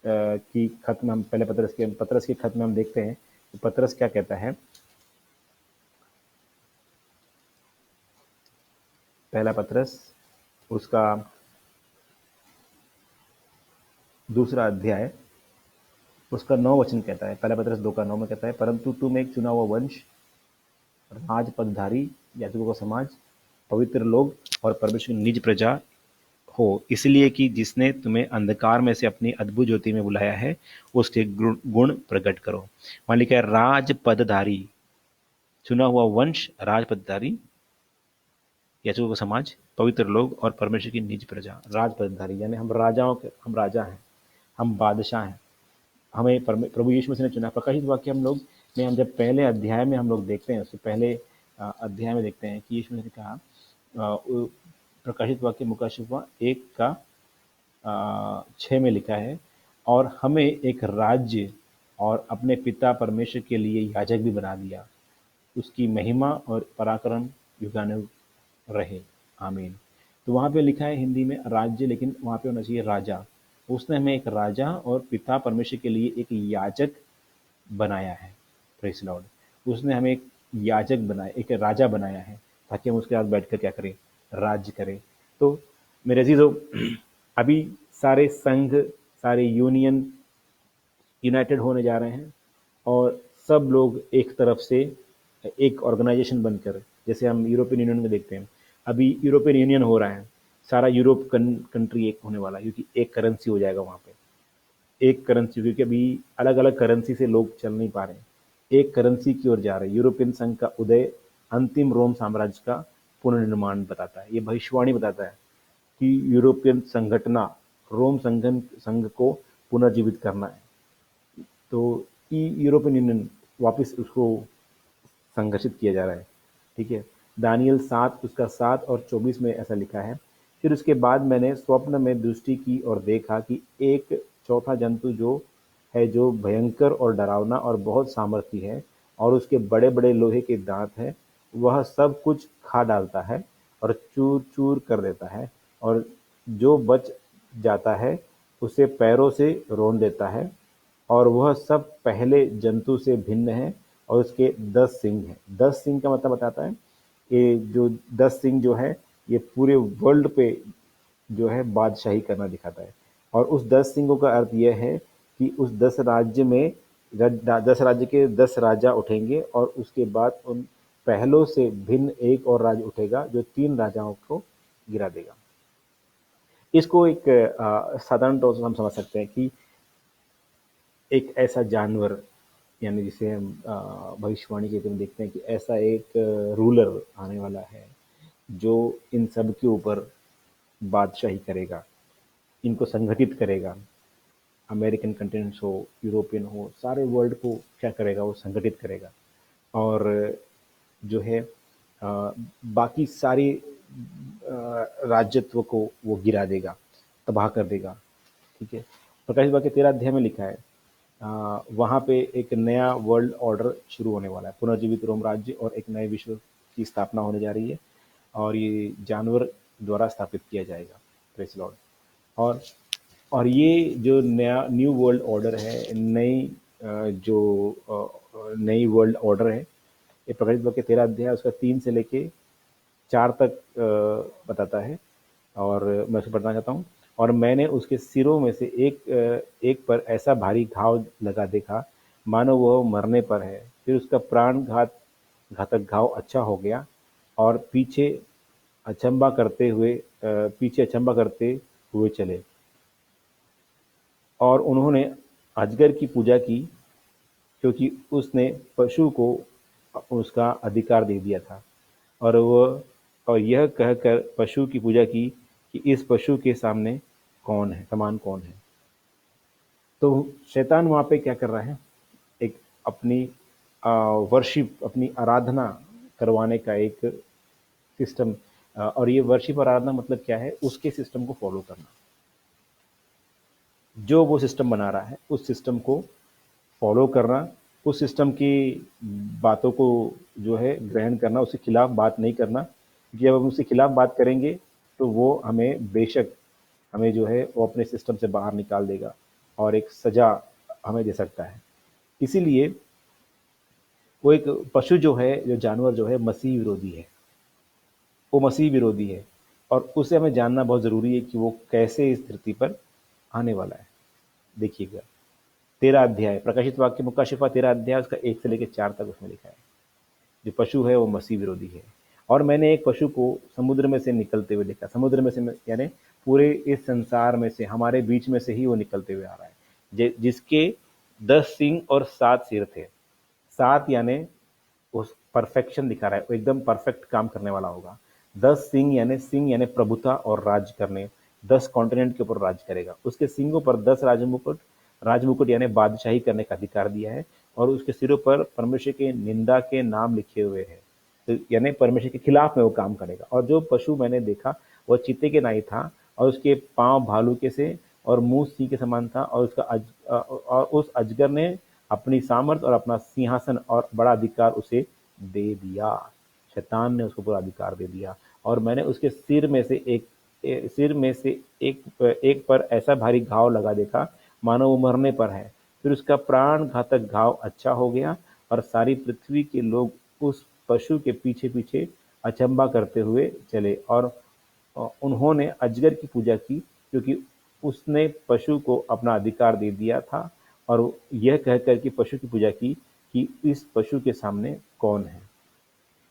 की खत में हम पहले पतरस के खत में हम देखते हैं तो पतरस क्या कहता है? पहला पतरस उसका दूसरा अध्याय उसका 9 वचन कहता है। पहला पतरस 2 का 9 में कहता है, परंतु तुम एक चुना हुआ वंश, राज पदधारी, याजकों का समाज, पवित्र लोग और परमेश्वर की निज प्रजा हो, इसलिए कि जिसने तुम्हें अंधकार में से अपनी अद्भुत ज्योति में बुलाया है उसके गुण प्रकट करो। वहां लिखा है राज पदधारी, चुना हुआ वंश, राज पदधारी, याजकों का समाज, पवित्र लोग और परमेश्वर की निज प्रजा। राज पदधारी यानी हम राजाओं के, हम राजा हैं, हम बादशाह हैं। हमें प्रभु यीशु मसीह ने चुना। प्रकाशित वाक्य हम लोग में हम जब पहले अध्याय में हम लोग देखते हैं, उससे पहले अध्याय में देखते हैं कि यीशु मसीह ने कहा, प्रकाशित वाक्य मुकाशिफा 1 का 6 में लिखा है, और हमें एक राज्य और अपने पिता परमेश्वर के लिए याजक भी बना दिया, उसकी महिमा और पराक्रम युगानुग रहे, आमीन। तो वहाँ पे लिखा है हिंदी में राज्य, लेकिन वहाँ पे होना चाहिए राजा। उसने हमें एक राजा और पिता परमेश्वर के लिए एक याजक बनाया है। Praise the Lord. उसने हमें एक याजक बनाया, एक राजा बनाया है, ताकि हम उसके साथ बैठकर क्या करें, राज्य करें। तो मेरे अजीजों, अभी सारे संघ, सारे यूनियन यूनाइटेड होने जा रहे हैं और सब लोग एक तरफ से एक ऑर्गेनाइजेशन बनकर, जैसे हम यूरोपियन यूनियन में देखते हैं, अभी यूरोपियन यूनियन हो रहा है, सारा यूरोप कंट्री एक होने वाला है, क्योंकि एक करेंसी हो जाएगा वहाँ पे, एक करेंसी, क्योंकि अभी अलग अलग करेंसी से लोग चल नहीं पा रहे हैं, एक करेंसी की ओर जा रहे हैं। यूरोपियन संघ का उदय अंतिम रोम साम्राज्य का पुनर्निर्माण बताता है, ये भविष्यवाणी बताता है कि यूरोपियन संगठना रोम संघ को पुनर्जीवित करना है। तो यूरोपियन यूनियन वापस उसको संघर्षित किया जा रहा है, ठीक है। दानियल 7 उसका 7 और 24 में ऐसा लिखा है, फिर उसके बाद मैंने स्वप्न में दृष्टि की और देखा कि एक चौथा जंतु जो है, जो भयंकर और डरावना और बहुत सामर्थी है, और उसके बड़े बड़े लोहे के दांत हैं, वह सब कुछ खा डालता है और चूर चूर कर देता है, और जो बच जाता है उसे पैरों से रौंद देता है, और वह सब पहले जंतु से भिन्न है, और उसके 10 सिंग हैं। 10 सिंग का मतलब बताता है, ये जो 10 सिंग जो है, ये पूरे वर्ल्ड पे जो है बादशाही करना दिखाता है। और उस 10 सिंगों का अर्थ यह है कि उस 10 राज्य में 10 राज्य के 10 राजा उठेंगे, और उसके बाद उन पहलों से भिन्न एक और राज्य उठेगा जो 3 राजाओं को गिरा देगा। इसको एक साधारण तौर से हम समझ सकते हैं कि एक ऐसा जानवर, यानी जिसे हम भविष्यवाणी के में देखते हैं कि ऐसा एक रूलर आने वाला है जो इन सब के ऊपर बादशाही करेगा, इनको संगठित करेगा। अमेरिकन कंटिनेंट्स हो, यूरोपियन हो, सारे वर्ल्ड को क्या करेगा, वो संगठित करेगा, और जो है बाकी सारी राज्यत्व को वो गिरा देगा, तबाह कर देगा, ठीक है। प्रकाशित वाक्य 13 अध्याय में लिखा है, वहाँ पे एक नया वर्ल्ड ऑर्डर शुरू होने वाला है, पुनर्जीवित रोम राज्य और एक नए विश्व की स्थापना होने जा रही है, और ये जानवर द्वारा स्थापित किया जाएगा। Praise Lord. और ये जो नया न्यू वर्ल्ड ऑर्डर है, नई वर्ल्ड ऑर्डर है, ये प्रकाशित वाक्य 13 अध्याय उसका 3 से लेके 4 तक बताता है, और मैं उसे पढ़ना चाहता हूँ। और मैंने उसके सिरों में से एक पर ऐसा भारी घाव लगा देखा, मानो वह मरने पर है। फिर उसका घातक घाव अच्छा हो गया, और पीछे अचंबा करते हुए चले, और उन्होंने अजगर की पूजा की, क्योंकि उसने पशु को उसका अधिकार दे दिया था, और यह कहकर पशु की पूजा की कि इस पशु के समान कौन है। तो शैतान वहाँ पे क्या कर रहा है, एक अपनी वर्शिप, अपनी आराधना करवाने का एक सिस्टम, और ये वर्शिप और आराधना मतलब क्या है, उसके सिस्टम को फॉलो करना, जो वो सिस्टम बना रहा है उस सिस्टम को फॉलो करना, उस सिस्टम की बातों को जो है ग्रहण करना, उसके खिलाफ बात नहीं करना, क्योंकि जब हम उसके खिलाफ बात करेंगे तो वो हमें जो है वो अपने सिस्टम से बाहर निकाल देगा और एक सजा हमें दे सकता है। इसीलिए वो एक पशु जो है, जो जानवर जो है, मसीह विरोधी है, वो मसीह विरोधी है, और उसे हमें जानना बहुत ज़रूरी है कि वो कैसे इस धरती पर आने वाला है। देखिएगा 13 अध्याय प्रकाशित वाक्य मुकाशिफा 13 अध्याय उसका 1 से लेकर 4 तक उसमें लिखा है, जो पशु है वो मसीह विरोधी है। और मैंने एक पशु को समुद्र में से निकलते हुए देखा, समुद्र में से यानी पूरे इस संसार में से, हमारे बीच में से ही वो निकलते हुए आ रहा है, जिसके 10 सींग और 7 सिर थे। 7 यानी उस परफेक्शन दिखा रहा है, वो एकदम परफेक्ट काम करने वाला होगा। 10 सिंह यानी प्रभुता और राज करने, 10 कॉन्टिनेंट के ऊपर राज करेगा। उसके सिंगों पर 10 राजमुकुट यानी बादशाही करने का अधिकार दिया है, और उसके सिरों पर परमेश्वर के निंदा के नाम लिखे हुए हैं, तो यानी परमेश्वर के खिलाफ में वो काम करेगा। और जो पशु मैंने देखा वह चीते के नाई था, और उसके पांव भालू के से और मुंह सिंह के समान था, और उस अजगर ने अपनी सामर्थ और अपना सिंहासन और बड़ा अधिकार उसे दे दिया। शैतान ने उसको पूरा अधिकार दे दिया, और मैंने उसके सिर में से एक पर ऐसा भारी घाव लगा देखा, मानो वो मरने पर है। फिर उसका प्राण घातक घाव अच्छा हो गया, और सारी पृथ्वी के लोग उस पशु के पीछे पीछे अचंभा करते हुए चले और उन्होंने अजगर की पूजा की, क्योंकि उसने पशु को अपना अधिकार दे दिया था और यह कहकर के पशु की पूजा की कि इस पशु के सामने कौन है।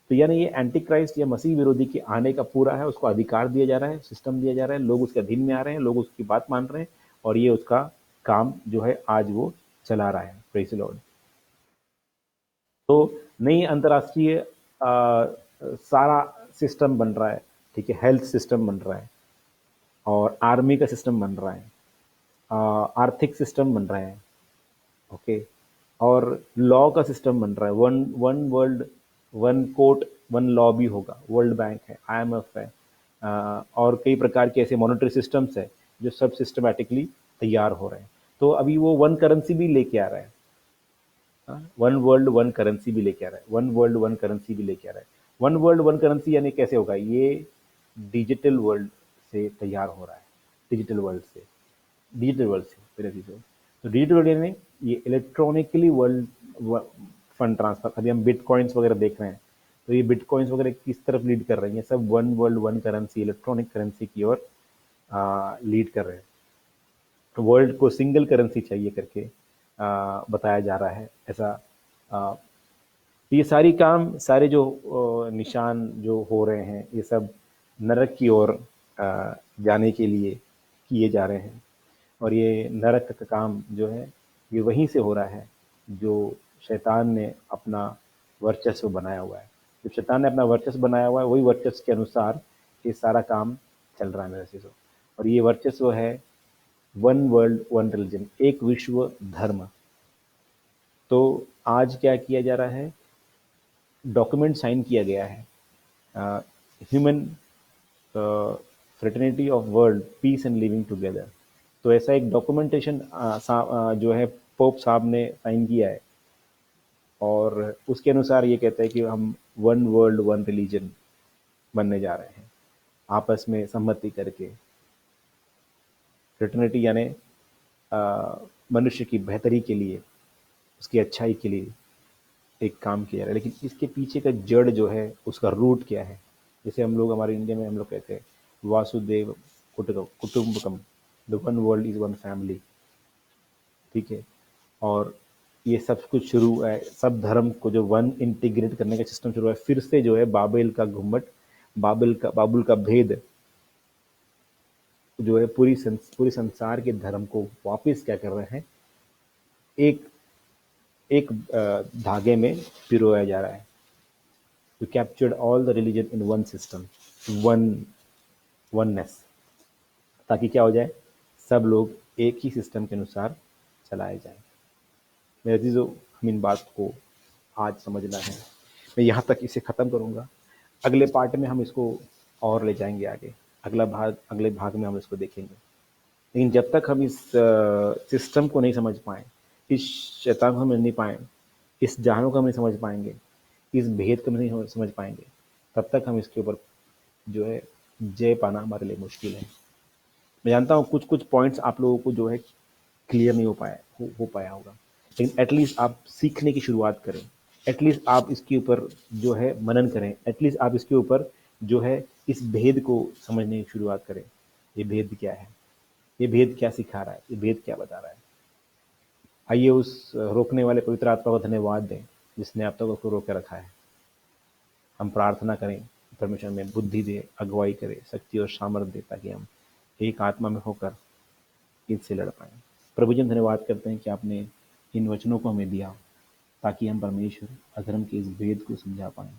तो यानी ये एंटी क्राइस्ट या मसीह विरोधी के आने का पूरा है, उसको अधिकार दिया जा रहा है, सिस्टम दिया जा रहा है, लोग उसके अधीन में आ रहे हैं, लोग उसकी बात मान रहे हैं और ये उसका काम जो है आज वो चला रहा है। Praise the Lord. तो नई अंतर्राष्ट्रीय सारा सिस्टम बन रहा है, ठीक है, हेल्थ सिस्टम बन रहा है और आर्मी का सिस्टम बन रहा है, आर्थिक सिस्टम बन रहा है, ओके, और लॉ का सिस्टम बन रहा है। One one world, one court, one law भी होगा। वर्ल्ड बैंक है, आईएमएफ है, और कई प्रकार के ऐसे मॉनेटरी सिस्टम्स है जो सब सिस्टमैटिकली तैयार हो रहे हैं। तो अभी वो वन करेंसी भी लेके आ रहा है, वन वर्ल्ड वन करेंसी भी लेके आ रहा है, वन वर्ल्ड वन करेंसी भी लेके आ रहा है। वन वर्ल्ड वन करेंसी यानी कैसे होगा ये? डिजिटल वर्ल्ड से तैयार हो रहा है, डिजिटल वर्ल्ड से, डिजिटल वर्ल्ड से मेरे चीज़ों। तो डिजिटल वर्ल्ड यानी ये इलेक्ट्रॉनिकली वर्ल्ड फंड ट्रांसफर। अभी हम बिटकॉइंस वगैरह देख रहे हैं, तो ये बिटकॉइंस वगैरह किस तरफ लीड कर रही हैं? सब one world one currency, electronic currency की ओर लीड कर रहे हैं। वर्ल्ड को सिंगल करेंसी चाहिए करके बताया जा रहा है ऐसा। आ, ये सारी काम, सारे जो निशान जो हो रहे हैं, ये सब नरक की ओर जाने के लिए किए जा रहे हैं। और ये नरक का काम जो है ये वहीं से हो रहा है जो शैतान ने अपना वर्चस्व बनाया हुआ है। जब शैतान ने अपना वर्चस्व बनाया हुआ है, वही वर्चस्व के अनुसार ये सारा काम चल रहा है मेरे से। और ये वर्चस्व है वन वर्ल्ड वन रिलीजन, एक विश्व धर्म। तो आज क्या किया जा रहा है? डॉक्यूमेंट साइन किया गया है, human fraternity of world peace and living together. तो ऐसा एक डॉक्यूमेंटेशन जो है पोप साहब ने साइन किया है और उसके अनुसार ये कहता है कि हम वन वर्ल्ड वन रिलीजन बनने जा रहे हैं, आपस में सहमति करके। फ्रेटर्निटी यानी मनुष्य की बेहतरी के लिए, उसकी अच्छाई के लिए एक काम किया है। लेकिन इसके पीछे का जड़ जो है, उसका रूट क्या है? जैसे हम लोग, हमारे इंडिया में हम लोग कहते हैं वासुदेव कुटुंबकम, the one world is one family, ठीक है। और ये सब कुछ शुरू है, सब धर्म को जो वन इंटीग्रेट करने का सिस्टम शुरू है, फिर से जो है बाबेल का घुम्मट, बाबुल का भेद जो है पूरी संसार के धर्म को वापस क्या कर रहे हैं? एक एक धागे में पिरोया जा रहा है। To capture all the religion in one system, oneness, ताकि क्या हो जाए? सब लोग एक ही सिस्टम के अनुसार चलाए जाए। मेरे अजीजों, हम इन बात को आज समझना है। मैं यहाँ तक इसे ख़त्म करूँगा। अगले पार्ट में हम इसको और ले जाएंगे आगे, अगले भाग में हम इसको देखेंगे। लेकिन जब तक हम इस सिस्टम को नहीं समझ पाए, इस शैतान को समझ नहीं पाए, इस जहानों को हम नहीं समझ पाएंगे, इस भेद को हम नहीं समझ पाएंगे, तब तक हम इसके ऊपर जो है जय पाना हमारे लिए मुश्किल है। मैं जानता हूँ कुछ कुछ पॉइंट्स आप लोगों को जो है क्लियर नहीं हो पाया होगा, लेकिन एटलीस्ट आप सीखने की शुरुआत करें, एटलीस्ट आप इसके ऊपर जो है मनन करें, एटलीस्ट आप इसके ऊपर जो है इस भेद को समझने की शुरुआत करें। ये भेद क्या है? ये भेद क्या सिखा रहा है? ये भेद क्या बता रहा है? आइए उस रोकने वाले पवित्र आत्मा को धन्यवाद दें जिसने आप तक को रोक के रखा है। हम प्रार्थना करें, परमेश्वर में बुद्धि दे, अगुवाई करे, शक्ति और सामर्थ्य दे, ताकि हम एक आत्मा में होकर इससे लड़ पाएं। प्रभु जी, हम धन्यवाद करते हैं कि आपने इन वचनों को हमें दिया ताकि हम परमेश्वर अधर्म के इस भेद को समझा पाएं।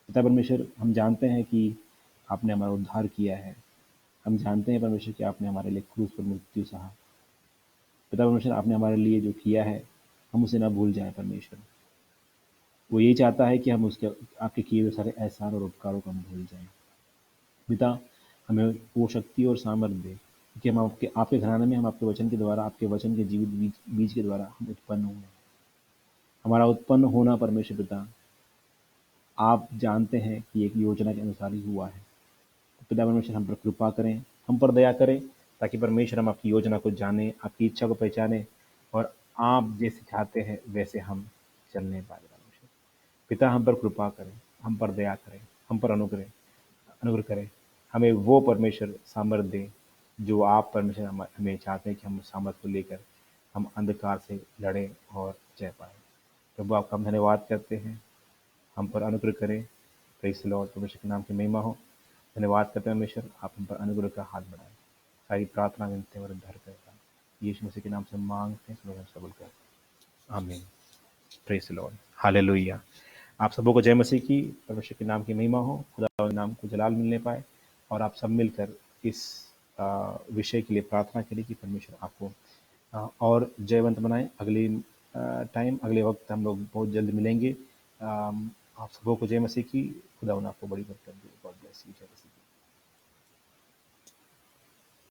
पिता परमेश्वर, हम जानते हैं कि आपने हमारा उद्धार किया है। हम जानते हैं परमेश्वर कि आपने हमारे लिए क्रूस पर मृत्यु सहा। पिता परमेश्वर, आपने हमारे लिए जो किया है हम उसे ना भूल जाएं परमेश्वर। वो यही चाहता है कि हम उसके आपके किए हुए सारे एहसान और उपकारों को हम भूल जाएं। पिता, हमें वो शक्ति और सामर्थ्य दे कि हम आपके आपके घराने में, हम आपके वचन के द्वारा, आपके वचन के जीवित बीज के द्वारा हम उत्पन्न हुए। हमारा उत्पन्न होना परमेश्वर पिता, आप जानते हैं कि एक योजना के अनुसार ही हुआ है। तो पिता परमेश्वर, हम पर कृपा करें, हम पर दया करें, ताकि परमेश्वर हम आपकी योजना को जाने, आपकी इच्छा को पहचाने और आप जैसे चाहते हैं वैसे हम चलने पाए। परमेश्वर पिता, हम पर कृपा करें, हम पर दया करें, हम पर अनुग्रह अनुग्रह करें। हमें वो परमेश्वर सामर्थ दे जो आप परमेश्वर हमें चाहते हैं कि हम उस सामर्थ को लेकर हम अंधकार से लड़ें और जय पाएँ। प्रभु आपका हम धन्यवाद करते हैं, हम पर अनुग्रह करें। प्रेज़ द लॉर्ड, परमेश्वर के नाम की महिमा हो। धन्यवाद करते हैं परमेश्वर, आप हम पर अनुग्रह का हाथ बढ़ाएँ। सारी प्रार्थना विनती और उद्धार करता यीशु मसीह के नाम से मांगते हैं, सुनो हम सबूल कर। आमीन। Praise the Lord, hallelujah. आप सबों को जय मसीह की। परमेश्वर के नाम की महिमा हो, खुदा के नाम को जलाल मिलने पाए और आप सब मिलकर इस विषय के लिए प्रार्थना करें कि परमेश्वर आपको और जयवंत बनाए। अगली टाइम अगले वक्त हम लोग बहुत जल्द मिलेंगे। आप सबों को जय मसीह की। खुदा आपको बड़ी बरकत दे। God bless you.